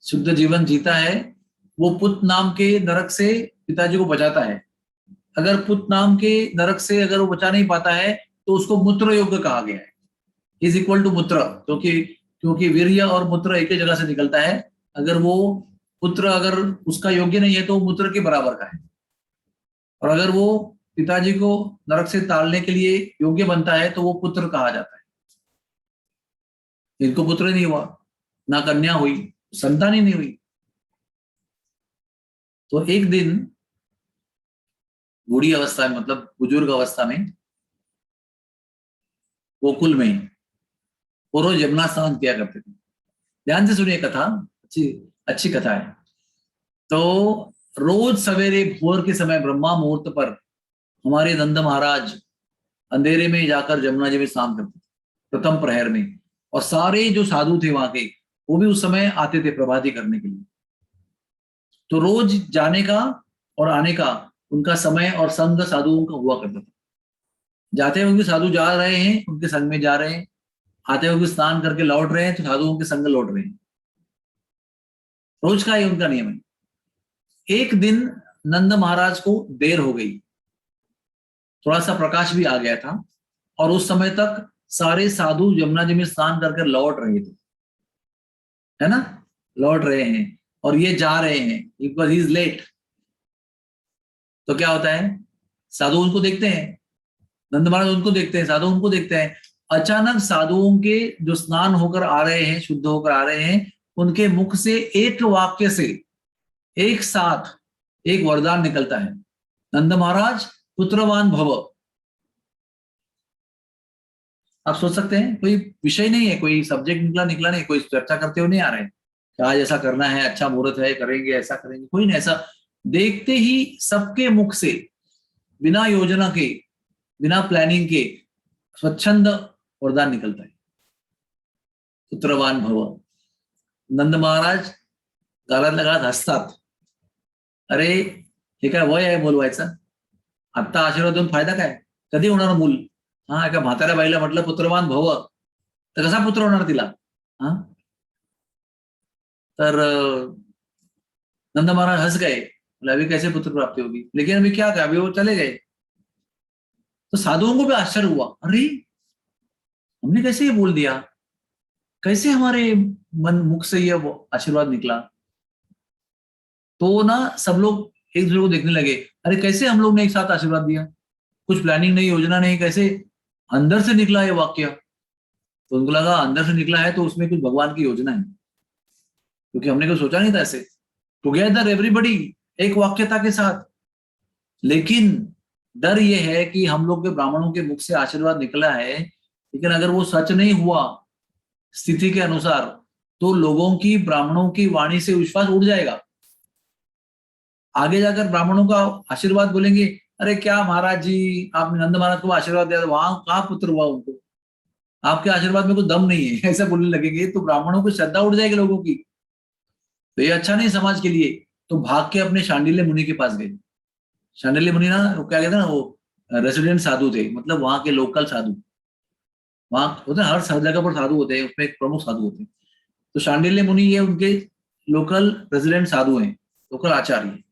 शुद्ध जीवन जीता है, वो पुत नाम के नरक से पिताजी को बचाता है। अगर पुत नाम के नरक से अगर वो बचा नहीं पाता है तो उसको मूत्र योग्य कहा गया है, इज इक्वल टू मूत्र, क्योंकि वीर्य और मूत्र एक ही जगह से निकलता है। अगर वो पुत्र अगर उसका योग्य नहीं है तो मूत्र के बराबर का है। और अगर वो पिताजी को नरक से ताड़ने के लिए योग्य बनता है तो वो पुत्र कहा जाता है। इनको पुत्र नहीं हुआ, ना कन्या हुई, संतान ही नहीं हुई। तो एक दिन बूढ़ी अवस्था में, मतलब बुजुर्ग अवस्था में, गोकुल में वो रोज यमुना स्नान किया करते थे। ध्यान से सुनिए कथा, अच्छी अच्छी कथा है। तो रोज सवेरे भोर के समय ब्रह्मा मुहूर्त पर हमारे नंद महाराज अंधेरे में जाकर जमुना जी में स्नान करते थे, प्रथम प्रहर में। और सारे जो साधु थे वहां के, वो भी उस समय आते थे प्रभाती करने के लिए। तो रोज जाने का और आने का उनका समय और संग साधुओं का हुआ करता था। जाते हुए साधु जा रहे हैं उनके संग में जा रहे हैं, आते हुए स्नान करके लौट रहे हैं तो साधुओं के संग लौट रहे हैं। रोज का ही उनका नियम है। एक दिन नंद महाराज को देर हो गई, थोड़ा सा प्रकाश भी आ गया था, और उस समय तक सारे साधु यमुना जी में स्नान कर लौट रहे थे, है ना, लौट रहे हैं और ये जा रहे हैं, बिकॉज ही इज लेट। तो क्या होता है, साधु उनको देखते हैं, नंद महाराज उनको देखते हैं, साधु उनको देखते हैं। अचानक साधुओं के जो स्नान होकर आ रहे हैं, शुद्ध होकर आ रहे हैं, उनके मुख से एक वाक्य से एक साथ एक वरदान निकलता है, नंद महाराज पुत्रवान भव। आप सोच सकते हैं, कोई विषय नहीं है, कोई सब्जेक्ट निकला नहीं, कोई चर्चा करते हुए नहीं आ रहे हैं कि आज ऐसा करना है, अच्छा मुहूर्त है, करेंगे, ऐसा करेंगे, कोई नहीं। ऐसा देखते ही सबके मुख से बिना योजना के, बिना प्लानिंग के स्वच्छंद वरदान निकलता है, पुत्रवान भव। नंद महाराज गालात लगात हसतात, अरे हे काय वय आहे बोलवायचं, आत्ता आशीर्वाद देऊन फायदा काय, कधी होणार मूल। हा, एका म्हाताऱ्या बाईला म्हटलं पुत्रवान भव, तर कसा पुत्र होणार तिला, हाँ, तर नंद महाराज हंस गए, बोले अभी कैसे पुत्र प्राप्ति होगी, लेकिन अभी क्या कहा, अभी वो चले गए। तो साधुओं को भी आश्चर्य हुआ, अरे हमने कैसे ये बोल दिया, कैसे हमारे मन मुख से ये वो आशीर्वाद निकला। तो ना सब लोग एक दूसरे को देखने लगे, अरे कैसे हम लोग ने एक साथ आशीर्वाद दिया, कुछ प्लानिंग नहीं, योजना नहीं, कैसे अंदर से निकला ये वाक्य। तो उनको लगा अंदर से निकला है तो उसमें कुछ भगवान की योजना है, क्योंकि हमने कुछ सोचा नहीं था ऐसे। टुगेदर एवरीबडी, एक वाक्यता के साथ। लेकिन डर ये है कि हम लोग के ब्राह्मणों के मुख से आशीर्वाद निकला है, लेकिन अगर वो सच नहीं हुआ स्थिति के अनुसार, तो लोगों की ब्राह्मणों की वाणी से विश्वास उड़ जाएगा। आगे जाकर ब्राह्मणों का आशीर्वाद बोलेंगे, अरे क्या महाराज जी आपने नंद महाराज को आशीर्वाद दिया, वहां कहाँ पुत्र हुआ उनको, आपके आशीर्वाद में कोई दम नहीं है, ऐसा बोलने लगेंगे, तो ब्राह्मणों को श्रद्धा उड़ जाएगी लोगों की। तो ये अच्छा नहीं समाज के लिए। तो भाग के अपने शांडिल्य मुनि के पास गए। शांडिल्य मुनि ना, वो क्या कहते हैं ना, वो रेसिडेंट साधु थे, मतलब वहां के लोकल साधु। वहां होते हैं, हर जगह पर साधु होते हैं, उसमें एक प्रमुख साधु होते हैं। तो शांडिल्य मुनि ये उनके लोकल रेसिडेंट साधु हैं, लोकल आचार्य।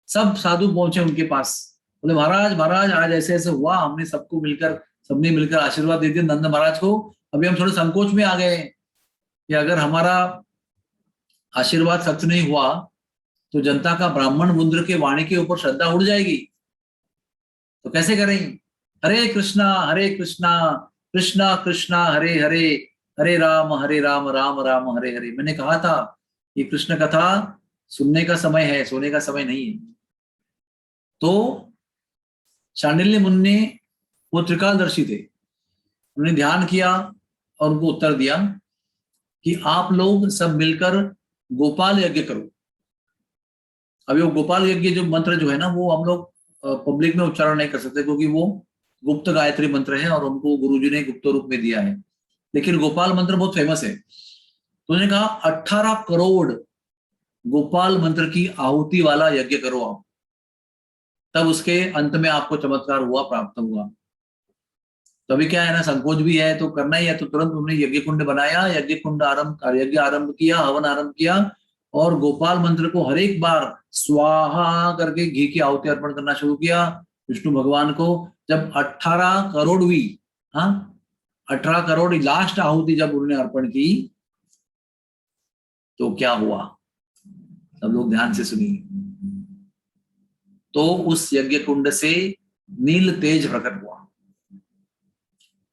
सब साधु पहुंचे उनके पास, बोले महाराज महाराज आज ऐसे ऐसे हुआ, हमने सबको मिलकर, सबने मिलकर आशीर्वाद दे दिया नंद महाराज को। अभी हम थोड़े संकोच में आ गए हैं कि अगर हमारा आशीर्वाद सच नहीं हुआ तो जनता का ब्राह्मण मुद्र के वाणी के ऊपर श्रद्धा उड़ जाएगी, तो कैसे करें। हरे कृष्णा कृष्णा कृष्णा हरे हरे, हरे राम राम राम हरे हरे। मैंने कहा था ये कृष्ण कथा सुनने का समय है, सोने का समय नहीं है। तो शांडिल्य मुनि वो त्रिकालदर्शी थे, उन्होंने ध्यान किया और उनको उत्तर दिया कि आप लोग सब मिलकर गोपाल यज्ञ करो। अभी वो गोपाल यज्ञ जो मंत्र जो है ना, वो हम लोग पब्लिक में उच्चारण नहीं कर सकते, क्योंकि वो गुप्त गायत्री मंत्र है और उनको गुरुजी ने गुप्त रूप में दिया है। लेकिन गोपाल मंत्र बहुत फेमस है। तो उन्होंने कहा 18 करोड़ गोपाल मंत्र की आहुति वाला यज्ञ करो आप, तब उसके अंत में आपको चमत्कार हुआ, प्राप्त हुआ। तो अभी क्या है ना, संकोच भी है तो करना ही है, तो तुरंत उन्होंने यज्ञ कुंड बनाया, यज्ञ आरंभ किया, हवन आरंभ किया, और गोपाल मंत्र को हर एक बार स्वाहा करके घी की आहुति अर्पण करना शुरू किया विष्णु भगवान को। जब 18 करोड़ हुई, हाँ 18 करोड़ लास्ट आहुति जब उन्होंने अर्पण की, तो क्या हुआ, सब लोग ध्यान से सुनिए। तो उस यज्ञ कुंड से नील तेज प्रकट हुआ,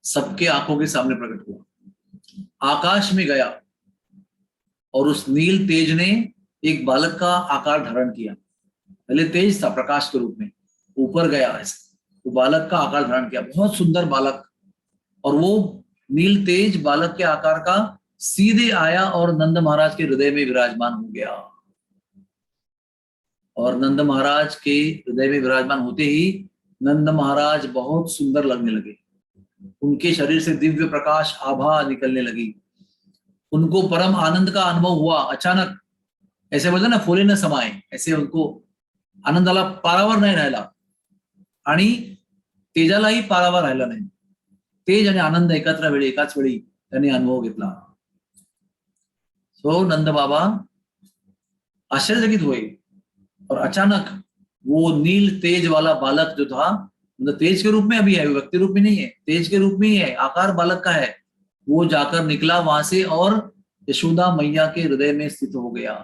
सबके आंखों के सामने प्रकट हुआ, आकाश में गया, और उस नील तेज ने एक बालक का आकार धारण किया। पहले तेज था प्रकाश के रूप में, ऊपर गया ऐसे, वो बालक का आकार धारण किया, बहुत सुंदर बालक। और वो नील तेज बालक के आकार का सीधे आया और नंद महाराज के हृदय में विराजमान हो गया। और नंद महाराज के हृदय में विराजमान होते ही नंद महाराज बहुत सुंदर लगने लगे, उनके शरीर से दिव्य प्रकाश आभा निकलने लगी, उनको परम आनंद का अनुभव हुआ। अचानक ऐसे बोलते ना, फुले न समाये, ऐसे उनको आनंदाला पारावर नाही राहिला आणि तेजालाही पारावर राहिला नाही। तेज आणि आनंद एकाच वेळी त्यांनी अनुभव घेतला। सो नंद बाबा आश्चर्यचकित हुए, और अचानक वो नील तेज वाला बालक जो था, मतलब तेज के रूप में अभी है, व्यक्ति रूप में नहीं है, तेज के रूप में ही है, आकार बालक का है, वो जाकर निकला वहां से और यशोदा मैया के हृदय में स्थित हो गया।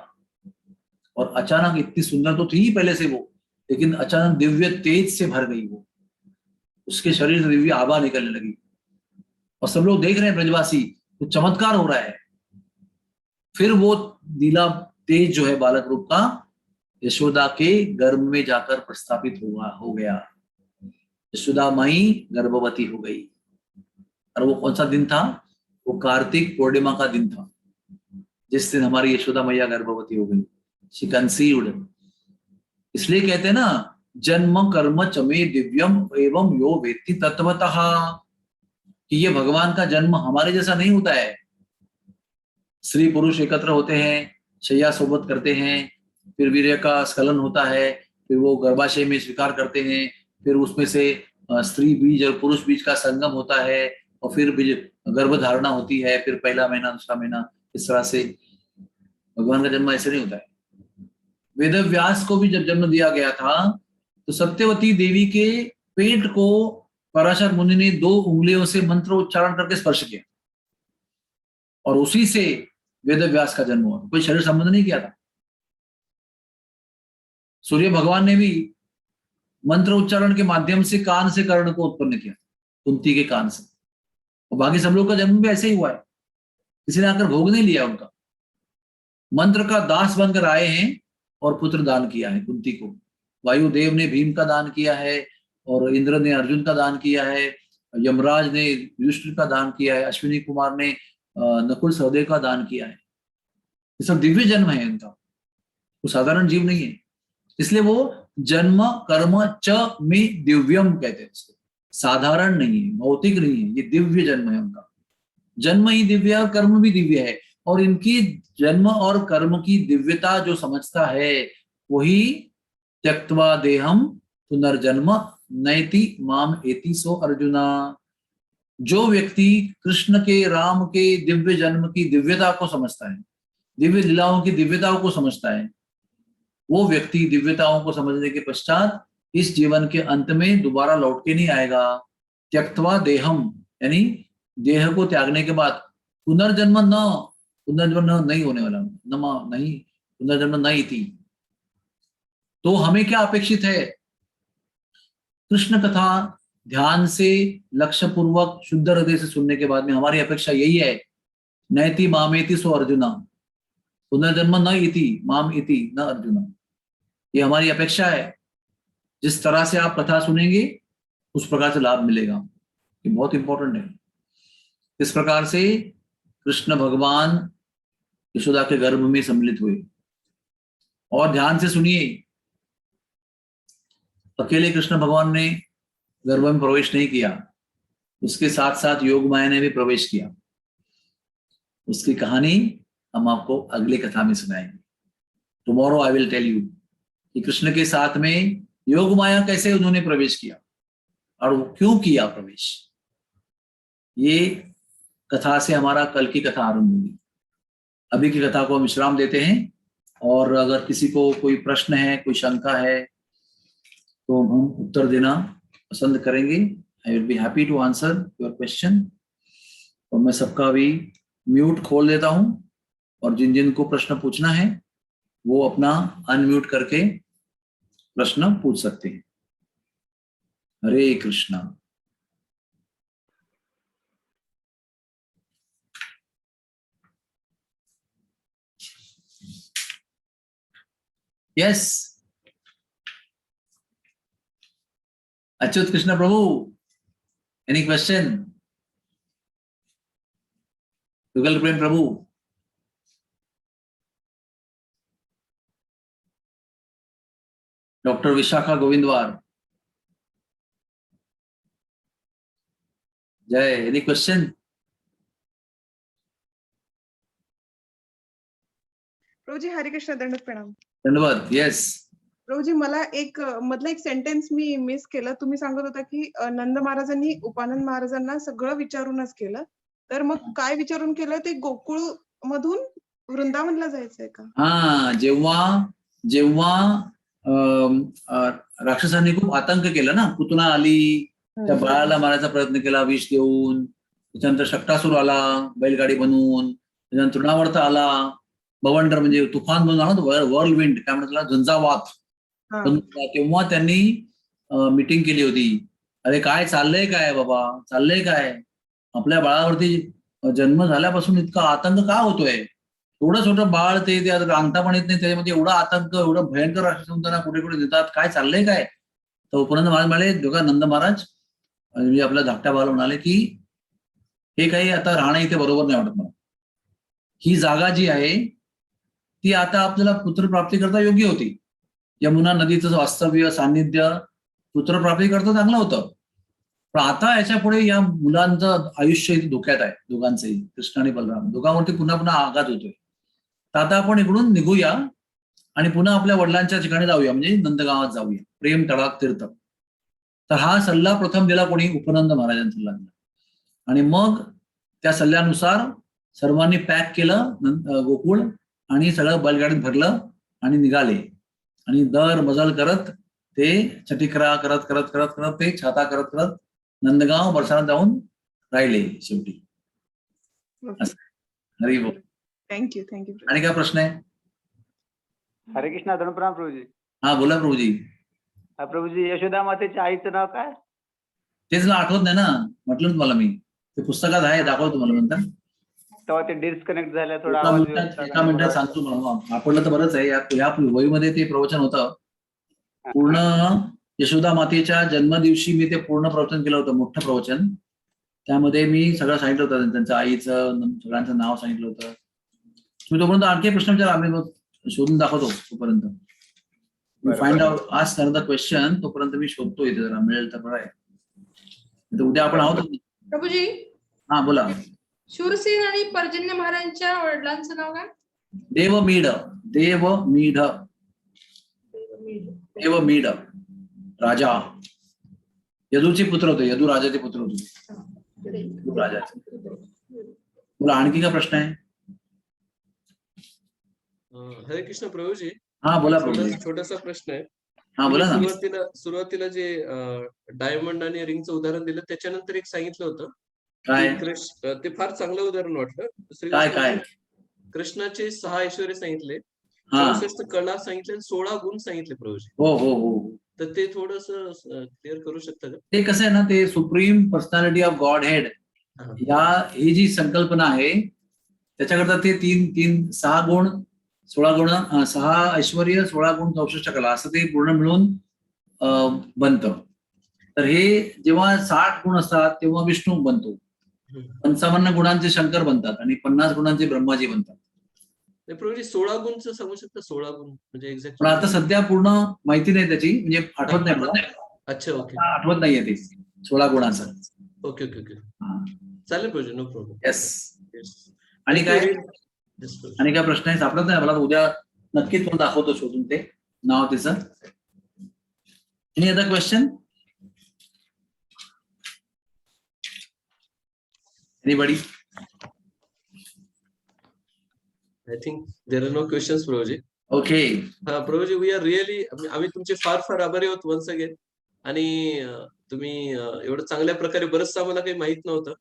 और अचानक इतनी सुंदर तो थी ही पहले से वो, लेकिन अचानक दिव्य तेज से भर गई वो, उसके शरीर से दिव्य आभा निकलने लगी, और सब लोग देख रहे हैं ब्रजवासी, तो चमत्कार हो रहा है। फिर वो नीला तेज जो है बालक रूप का यशोदा के गर्भ में जाकर प्रस्थापित हो गया। यशोदा माई गर्भवती हो गई। और वो कौन सा दिन था, वो कार्तिक पूर्णिमा का दिन था, जिस दिन हमारी यशोदा मैया गर्भवती हो गई, शी कंसीव्ड। इसलिए कहते हैं ना, जन्म कर्म चमे दिव्यम एवं यो वेत्ति तत्वतः, कि ये भगवान का जन्म हमारे जैसा नहीं होता है। स्त्री पुरुष एकत्र होते हैं, शैया सोबत करते हैं, फिर वीर्य का स्खलन होता है, फिर वो गर्भाशय में स्वीकार करते हैं, फिर उसमें से स्त्री बीज और पुरुष बीज का संगम होता है, और फिर गर्भधारणा होती है, फिर पहला महीना, दूसरा महीना, इस तरह से। भगवान का जन्म ऐसे नहीं होता है। वेद व्यास को भी जब जन्म दिया गया था तो सत्यवती देवी के पेट को पराशर मुनि ने 2 उंगलियों से मंत्र उच्चारण करके स्पर्श किया और उसी से वेद व्यास का जन्म हुआ। कोई शरीर संबंध नहीं किया था। सूर्य भगवान ने भी मंत्र उच्चारण के माध्यम से कान से कर्ण को उत्पन्न किया, कुंती के कान से। और बाकी सब लोग का जन्म भी ऐसे ही हुआ है, किसी ने आकर भोग नहीं लिया उनका। मंत्र का दास बनकर आए हैं और पुत्र दान किया है कुंती को। वायुदेव ने भीम का दान किया है, और इंद्र ने अर्जुन का दान किया है, यमराज ने युष्ण का दान किया है, अश्विनी कुमार ने नकुल सहदेव का दान किया है। ये सब दिव्य जन्म है इनका, वो साधारण जीव नहीं है। इसलिए वो जन्म कर्म च में दिव्यम कहते हैं उसको। साधारण नहीं है, भौतिक नहीं है, ये दिव्य जन्म है उनका। जन्म ही दिव्य है और कर्म भी दिव्य है। और इनकी जन्म और कर्म की दिव्यता जो समझता है वही त्यक्त्वा देहम पुनर्जन्म नैति माम एति सो अर्जुना। जो व्यक्ति कृष्ण के, राम के दिव्य जन्म की दिव्यता को समझता है, दिव्य लीलाओं की दिव्यताओं को समझता है, वो व्यक्ति दिव्यताओं को समझने के पश्चात इस जीवन के अंत में दोबारा लौट के नहीं आएगा। त्यक्त्वा देहम यानी देह को त्यागने के बाद पुनर्जन्म नहीं होने वाला, नहीं पुनर्जन्म नहीं थी। तो हमें क्या अपेक्षित है? कृष्ण कथा ध्यान से, लक्ष्य पूर्वक, शुद्ध हृदय से सुनने के बाद में हमारी अपेक्षा यही है, नैति मामेति सो अर्जुना, पुनर्जन्म न इति माम इति न अर्जुना। ये हमारी अपेक्षा है। जिस तरह से आप कथा सुनेंगे उस प्रकार से लाभ मिलेगा। ये बहुत इंपॉर्टेंट है। इस प्रकार से कृष्ण भगवान यशोदा के गर्भ में सम्मिलित हुए। और ध्यान से सुनिए, अकेले कृष्ण भगवान ने गर्भ में प्रवेश नहीं किया, उसके साथ साथ योग माया ने भी प्रवेश किया। उसकी कहानी हम आपको अगली कथा में सुनाएंगे। Tomorrow I will tell you कि कृष्ण के साथ में योग माया कैसे उन्होंने प्रवेश किया और वो क्यों किया प्रवेश। ये कथा से हमारा कल की कथा आरंभ होगी। अभी की कथा को हम विश्राम देते हैं, और अगर किसी को कोई प्रश्न है, कोई शंका है, तो हम उत्तर देना पसंद करेंगे। I will be happy to answer your question. और मैं सबका भी म्यूट खोल देता हूं, और जिन जिन को प्रश्न पूछना है वो अपना अनम्यूट करके प्रश्न पूछ सकते हैं। हरे कृष्णा। यस, अच्युत कृष्ण प्रभु, एनी क्वेश्चन? युगल प्रेम प्रभु, डॉक्टर विशाखा गोविंदवार, जय, एनी क्वेश्चन? प्रभूजी हरे कृष्ण, दंडवत प्रणाम। धन्यवाद। यस प्रभूजी, मला एक मधलं एक सेंटेन्स मी मिस केलं. तुम्ही सांगत होता की नंद महाराजांनी उपानंद महाराजांना सगळं विचारूनच केलं. तर मग काय विचारून केलं? ते गोकुळ मधून वृंदावनला जायचंय का? हा, जेव्हा राक्षसांनी खूप आतंक केला ना, पुतना आली, त्या बाळाला मारायचा प्रयत्न केला विष देऊन, त्याच्यानंतर शक्टासूर आला बैलगाडी बनवून, त्याच्यानंतर तृणावर्त आला, बवंडर म्हणजे तुफान बनवून आला, वर्ल्ड विंड काय म्हणतात त्याला, झंझावात. तेव्हा त्यांनी मीटिंग केली होती. अरे काय चाललंय, काय बाबा चाललंय काय, आपल्या बाळावरती जन्म झाल्यापासून इतका आतंक का होतोय? एवढं छोटं बाळ, ते अंगठा पण येत नाही, त्याच्यामध्ये एवढा आतंक, एवढं भयंकर राक्षसांना कुठे कुठे देतात, काय चाललंय काय? तर उपनंद महाराज म्हणाले, दोघा नंद महाराज म्हणजे आपल्या धाकट्या बाळाला म्हणाले की हे काही आता राहणं इथे बरोबर नाही वाटत मला. ही जागा जी आहे ती आता आपल्याला पुत्रप्राप्ती करता योग्य होती. यमुना नदीचं वास्तव्य, सान्निध्य, पुत्रप्राप्ती करता चांगलं होतं. पण आता याच्या पुढे या मुलांचं आयुष्य इथे धोक्यात आहे, दोघांचंही, कृष्ण आणि बलराम दोघांवरती पुन्हा पुन्हा आघात होतोय. तर आता आपण इकडून निघूया आणि पुन्हा आपल्या वडिलांच्या ठिकाणी जाऊया, म्हणजे नंदगावात जाऊया, प्रेम तडाक तीर्थ. तर हा सल्ला प्रथम दिला कोणी? उपनंद महाराजांनी सल्ला दिला. आणि मग त्या सल्ल्यानुसार सर्वांनी पॅक केलं गोकुळ आणि सगळं बैलगाडीत भरलं आणि निघाले. आणि दर बदल करत ते छटिकरा करत करत करत करत ते छाता करत करत नंदगाव बरसाण्यात जाऊन राहिले शेवटी. हरी बोल. थँक्यू. आणि काय प्रश्न आहे? हरे कृष्णा. धनुप्रणाम प्रभूजी. हा बोला प्रभूजी. प्रभूजी, यशोदा मातेच्या आईचं नाव काय? तेच ना आठवत नाही ना, म्हटलं तुम्हाला मी. ते पुस्तकात आहे, दाखवतो तुम्हाला नंतर. तेव्हा ते डिस्कनेक्ट झालं थोडा एका आवाज मिनिटात सांगतो मला. आपलं तर बरंच आहे. या वहीमध्ये ते प्रवचन होतं. पूर्ण यशोदा मातेच्या जन्मदिवशी मी ते पूर्ण प्रवचन केलं होतं, मोठं प्रवचन. त्यामध्ये मी सगळं सांगितलं होतं, त्यांच्या आईचं सगळ्यांचं नाव सांगितलं होतं. तुम्ही तोपर्यंत आणखी प्रश्न विचार, आम्ही शोधून दाखवतो तोपर्यंत. Find out, ask another question. तोपर्यंत मी शोधतो इथे, जरा मिळेल तर बरं आहे. उद्या आपण आहोत प्रभूजी. हा बोला. शूरसेन आणि पर्जन्य महाराजांच्या वडिलांचं नाव काय? देवमीढ. राजा. यदूचे पुत्र होते, यदू राजाचे पुत्र होते. राजाचे. बोला, आणखी काय प्रश्न आहे? हरे कृष्ण प्रभूजी. हा बोला प्रभूजी. छोटासा प्रश्न आहे. हा बोला ना. सुरुवातीला जे डायमंड आणि रिंगचं उदाहरण दिलं, त्याच्यानंतर एक सांगितलं होतं काय? ते फार चांगलं उदाहरण वाटलं. काय? कृष्णाचे 6 ऐश्वर्य सांगितले, हा 64 कला सांगितले, 16 गुण सांगितले प्रभूजी. हो. तर ते थोडस क्लिअर करू शकता का? ते कसं आहे ना, ते supreme personality of godhead ही जी संकल्पना आहे, त्याच्याकरता ते 6 गुण 16 गुण 6 ऐश्वर्य 16 गुण 64 कला असं ते पूर्ण मिळून बनतं. तर हे जेव्हा 60 गुण असतात तेव्हा विष्णू बनतो, 55 गुणांचे शंकर बनतात आणि 50 गुणांचे ब्रह्माजी बनतात. प्रभूजी 16 गुणचं सांगू शकता? 16 गुण म्हणजे एक्झॅक्ट. पण आता सध्या पूर्ण माहिती नाही त्याची, म्हणजे आठवत नाही मला. अच्छा, ओके. आठवत नाहीये ते 16 गुणाचं. ओके. चालेल प्रभूजी, नो प्रॉब्लेम. येस. आणि काय प्रश्न आहे? सापडत नाही मला. उद्या नक्कीच मला दाखवतो शोधून ते नाव त्याचं. Any other question? Anybody? I think there are no questions Prabhuji. Okay. Prabhuji, we are really, आम्ही तुमचे फार आभारी आहोत वन्स अगेन. आणि तुम्ही एवढं चांगल्या प्रकारे बरंच आम्हाला काही माहित नव्हतं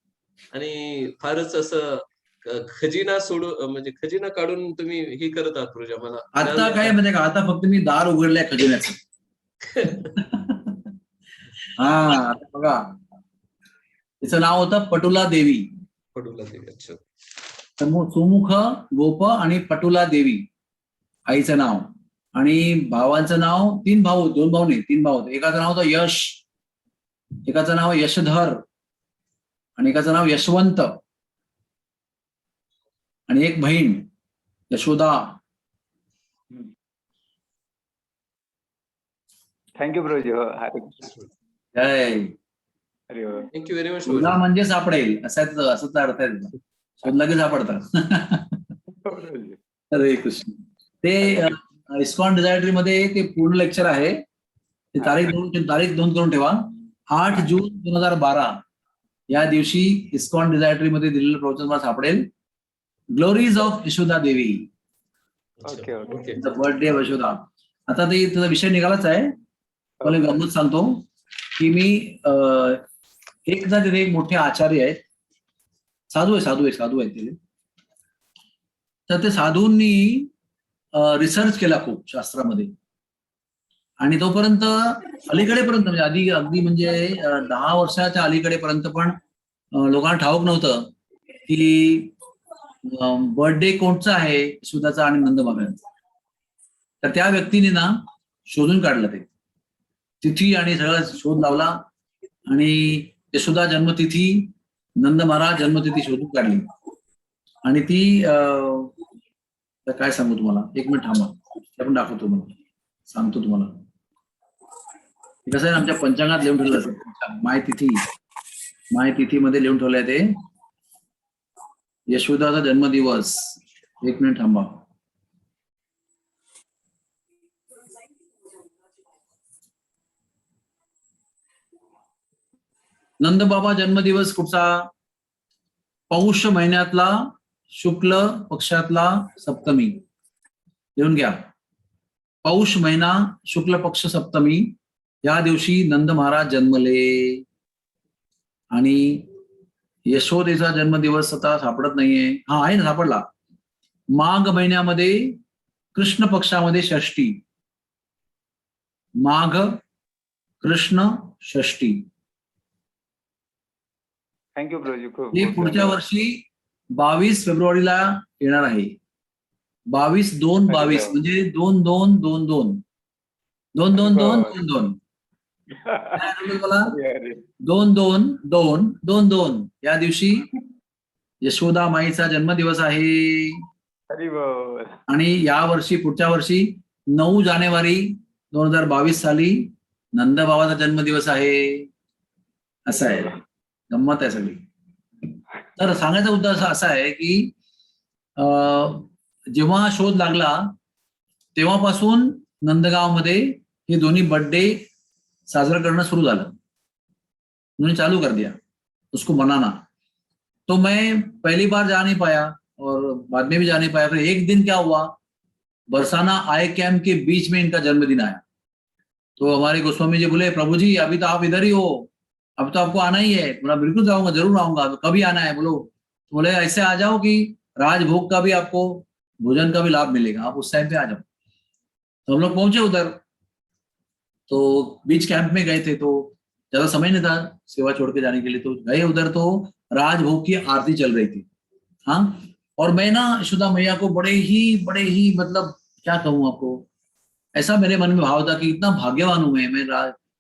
आणि फारच असं खजिना म्हणजे खजिना काढून तुम्ही हे करत आहात प्रभूजी आम्हाला. आता काय म्हणजे का, आता फक्त मी दार उघडलंय खजिन्याचं. हा आता बघा, तिचं नाव होतं पटुला देवी. अच्छा. सुमुख गोप आणि पटुला देवी आईचं नाव. आणि भावांचं नाव 2 भाऊ होते. एकाचं नाव होतं यश, एकाचं नाव यशधर आणि एकाचं नाव यशवंत, आणि एक बहीण यशोदा. थँक्यू प्रभूजी. जय. Thank you very much. शोधा म्हणजे सापडेल, असंच अर्थ आहे. शोधला की सापडतात. हरे कृष्ण. ते इस्कॉन डिझायट्री मध्ये ते पूर्ण लेक्चर आहे. ते तारीख नोंद करून ठेवा. 8 जून 2012 या दिवशी इस्कॉन डिझायट्री मध्ये दिलेलं प्रवचन मला सापडेल. Glories of Yashoda Devi. Birthday of Yashoda. आता ते त्याचा विषय निघालाच आहे. मला गंमत सांगतो की मी एकदा तिथे एक मोठे आचार्य आहेत, साधू आहेत तिथे. तर ते साधूंनी रिसर्च केला खूप शास्त्रामध्ये, आणि तोपर्यंत अलीकडेपर्यंत म्हणजे अगदी म्हणजे 10 वर्षाच्या अलीकडेपर्यंत पण लोकांना ठाऊक नव्हतं की बर्थडे कोणचा आहे यशोदाचा आणि नंदबाबांचा. तर त्या व्यक्तीने ना शोधून काढलं ते तिथी आणि सगळा शोध लावला आणि यशोदा जन्मतिथी, नंद महाराज जन्मतिथी शोधून काढली. आणि ती काय सांगू तुम्हाला, 1 मिनिट थांबा, आपण दाखवतो, मला सांगतो तुम्हाला. कसं आहे, आमच्या पंचांगात लिहून ठेवलं असेल, मायतिथी मध्ये लिहून ठेवलंय ते यशोदाचा जन्मदिवस. 1 मिनिट थांबा. नंदबाबा जन्मदिवस कुठचा? पौष महिन्यातला शुक्ल पक्षातला सप्तमी, लिहून घ्या. पौष महिना शुक्ल पक्ष सप्तमी या दिवशी नंद महाराज जन्मले. आणि यशोदेचा जन्मदिवस आता सापडत नाहीये. हा आहे ना, सापडला. माघ महिन्यामध्ये कृष्ण पक्षामध्ये षष्टी, माघ कृष्ण षष्टी. थँक्यू प्रभूजी, खूप हे खूप पुढच्या धन्यवाद. वर्षी 22 फेब्रुवारीला येणार आहे. 22/2/22 म्हणजे 2/2/2/2 2/2/2/2/2 काय आठवलं मला? अरे, अरे. 2/2/2/2 या दिवशी यशोदा माईचा जन्मदिवस आहे. हरी बोल. आणि या वर्षी पुढच्या वर्षी 9 जानेवारी 2022 साली नंदबाबाचा जन्मदिवस आहे. असं आहे, गंमत आहे सगळी. तर सांगायचा उद्देश असा आहे की जेव्हा शोध लागला तेव्हापासून नंदगावमध्ये हे दोन्ही बर्थडे साजरा करणं सुरू झालं. उन्होंने चालू कर दिया उसको मनाना. तो मैं पहली बार जा नहीं पाया और बाद में भी जा नहीं पाया. फिर एक दिन क्या हुआ, बरसाना आई कैंप के बीच में इनका जन्मदिन आया. तो हमारे गोस्वामी जी बोले, प्रभु जी अभी तो आप इधर ही हो, अब तो आपको आना ही है. बोला बिल्कुल जाऊंगा, जरूर आऊंगा. तो कभी आना है? बोलो. तो बोले ऐसे आ जाओ कि राजभोग का भी आपको भोजन का भी लाभ मिलेगा, आप उस टाइम पे आ जाओ. तो हम लोग पहुंचे उधर. तो बीच कैंप में गए थे, तो ज्यादा समय नहीं था सेवा छोड़ के जाने के लिए. तो गए उधर, तो राजभोग की आरती चल रही थी. हाँ, और मैं ना यशोदा मैया को बड़े ही मतलब क्या कहूँ आपको, ऐसा मेरे मन में भाव था कि इतना भाग्यवान हूं मैं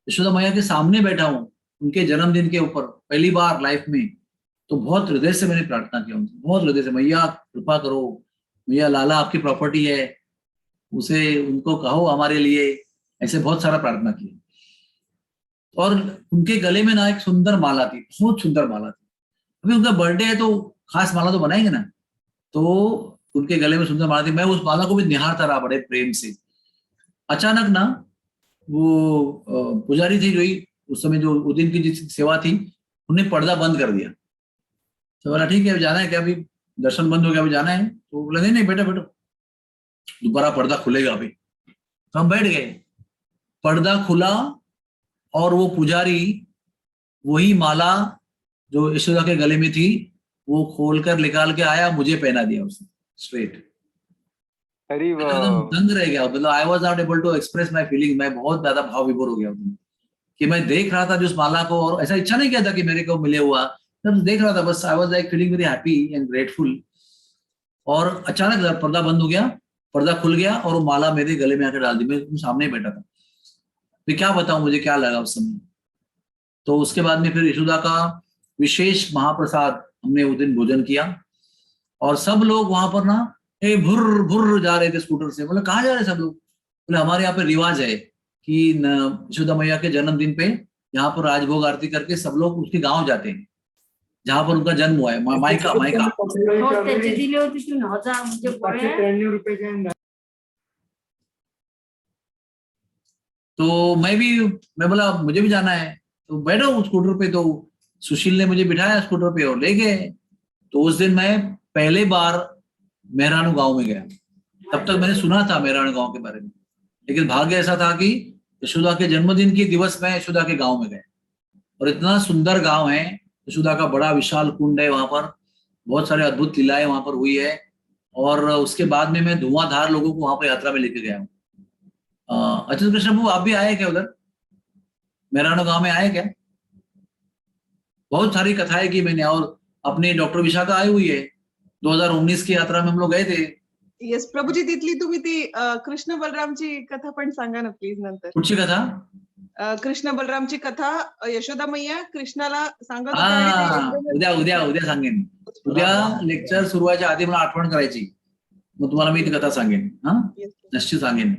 यशोदा मैया के सामने बैठा हूँ उनके जन्मदिन के ऊपर पहली बार लाइफ में. तो बहुत हृदय से मैंने प्रार्थना किया उनसे, बहुत हृदय से, मैया कृपा करो, मैया लाला आपकी प्रॉपर्टी है, उसे उनको कहो हमारे लिए. ऐसे बहुत सारा प्रार्थना किया. और उनके गले में ना एक सुंदर माला थी, बहुत सुंदर माला थी. अभी उनका बर्थडे है तो खास माला तो बनाएंगे ना. तो उनके गले में सुंदर माला थी. मैं उस माला को भी निहारता रहा बड़े प्रेम से. अचानक ना वो पुजारी थी जो उस समय जो उस दिन की जिस सेवा थी, उन्हें पर्दा बंद कर दिया. तो बोला ठीक है, जाना है क्या, अभी दर्शन बंद हो गया, अभी जाना है? तो बोला नहीं नहीं बेटा बैठो, दोबारा पर्दा खुलेगा अभी. तो हम बैठ गए. पर्दा खुला और वो पुजारी वही माला जो यशोदा के गले में थी वो खोलकर निकाल के आया, मुझे पहना दिया उसने स्ट्रेट. हरी एकदम बोल. दंग रह गया. मतलब I was not able to express my feeling. मैं बहुत ज्यादा भाव विभोर हो गया कि मैं देख रहा था जिस माला को, और ऐसा इच्छा नहीं किया था कि मेरे को मिले हुआ, तब देख रहा था बस. I was like feeling very happy and grateful. और अचानक पर्दा बंद हो गया, पर्दा खुल गया और वो माला मेरे गले में आकर डाल दी. मैं सामने बैठा था. फिर क्या बताऊं मुझे क्या लगा उस समय. तो उसके बाद में फिर यशोदा का विशेष महाप्रसाद हमने उस दिन भोजन किया. और सब लोग वहां पर ना भुर्र भुर्र जा रहे थे स्कूटर से. बोले कहाँ जा रहे सब लोग? बोले हमारे यहाँ पे रिवाज है कि यशोदा मैया के जन्मदिन पे यहाँ पर राजभोग आरती करके सब लोग उसके गांव जाते हैं जहां पर उनका जन्म हुआ है. मायका मायका. तो मैं बोला मुझे भी जाना है. तो बैठो उस स्कूटर पे. तो सुशील ने मुझे बिठाया स्कूटर पे और ले गए. तो उस दिन मैं पहले बार मेहरानू गांव में गया. तब तक मैंने सुना था मेहरानू गांव के बारे में, लेकिन भाग्य ऐसा था कि यशोदा के जन्मदिन के दिवस में यशोदा के गांव में गए. और इतना सुंदर गांव है. यशोदा का बड़ा विशाल कुंड है वहां पर, बहुत सारे अद्भुत लीलाएं वहां पर हुई है. और उसके बाद में मैं धुआंधार लोगों को वहां पर यात्रा में लेके गया हूँ. अच्युत कृष्ण बाबू आप भी आए क्या उधर, मेहरानू गांव में आए क्या? बहुत सारी कथाएं की मैंने. और अपनी डॉक्टर विशाखा आई हुई है. 2019 की यात्रा में हम लोग गए थे. येस प्रभूजी, तिथली तुम्ही ती कृष्ण बलरामची कथा पण सांगा ना प्लीज नंतर. कुठची कथा? कृष्ण बलरामची कथा. यशोदा मैया कृष्णाला सांगत होत्या हा, आणि ते उद्या सांगेन. उद्या लेक्चर सुरू व्हायच्या आधी मला आठवण करायची, मग तुम्हाला मी ती कथा सांगेन. हा, Yes. निश्चित सांगेन.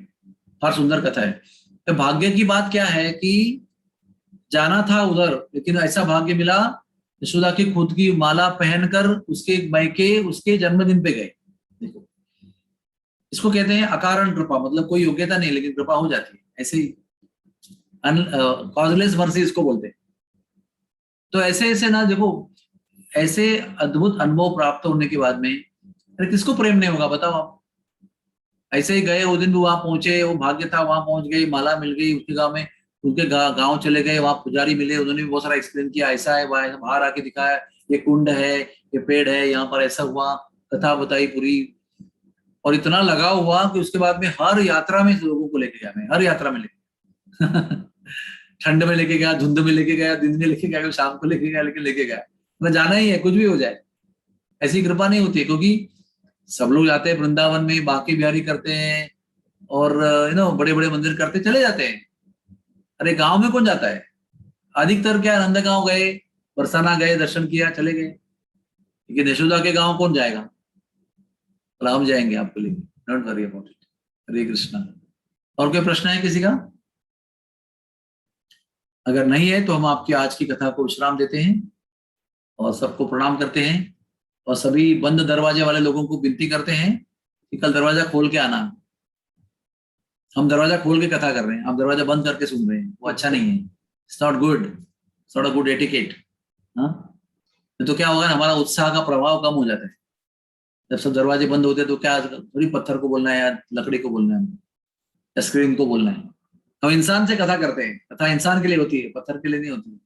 फार सुंदर कथा है. तो भाग्य की बात क्या है कि जाना था उधर, लेकिन ऐसा भाग्य मिला यशोदा की खुद की माला पहनकर उसके मायके उसके जन्मदिन पे गए. देखो, इसको कहते हैं अकारण कृपा. मतलब कोई योग्यता नहीं, लेकिन कृपा हो जाती है ऐसे ही. कॉजलेस मर्सी इसको बोलते हैं. तो ऐसे ऐसे ना देखो, ऐसे अद्भुत अनुभव प्राप्त होने के बाद में अरे किसको प्रेम नहीं होगा बताओ आप। ऐसे ही गए वो दिन भी वहां पहुंचे, वो भाग्य था वहां पहुंच गई, माला मिल गई उसके गांव में, उनके गांव चले गए, वहां पुजारी मिले, उन्होंने भी बहुत सारा एक्सप्लेन किया, ऐसा है वहां, बाहर आके दिखाया ये कुंड है, ये पेड़ है, यहाँ पर ऐसा हुआ, कथा बताई पूरी। और इतना लगा हुआ कि उसके बाद में हर यात्रा में लोगों को लेके गया, मैं हर यात्रा में लेके ठंड में लेके गया, धुंध में लेके गया, दिन में लेके गया, शाम को लेके गया, लेकिन लेके गया। मैं जाना ही है, कुछ भी हो जाए। ऐसी कृपा नहीं होती है, क्योंकि सब लोग जाते हैं वृंदावन में, बांके बिहारी करते हैं और बड़े बड़े मंदिर करते चले जाते हैं। अरे गांव में कौन जाता है? अधिकतर क्या नंदगांव गए, बरसाना गए, दर्शन किया, चले गए। लेकिन यशोदा के गांव कौन जाएगा? तो हम जाएंगे आपको लेके, डोंट वरी अबाउट इट। हरे कृष्णा। और कोई प्रश्न है किसी का? अगर नहीं है तो हम आपकी आज की कथा को विश्राम देते हैं और सबको प्रणाम करते हैं, और सभी बंद दरवाजे वाले लोगों को विनती करते हैं कि कल दरवाजा खोल के आना। हम दरवाजा खोल के कथा कर रहे हैं, आप दरवाजा बंद करके सुन रहे हैं, वो अच्छा नहीं है। It's not good, it's not a good etiquette. तो क्या होगा, हमारा उत्साह का प्रभाव कम हो जाता है। जब सब दरवाजे बंद होते हैं तो क्या थोड़ी पत्थर को बोलना है या लकड़ी को बोलना है या स्क्रीन को बोलना है। हम इंसान से कथा करते हैं, कथा इंसान के लिए होती है, पत्थर के लिए नहीं होती।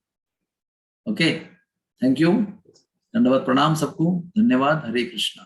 ओके, थैंक यू, धन्यवाद, प्रणाम सबको, धन्यवाद, हरे कृष्णा।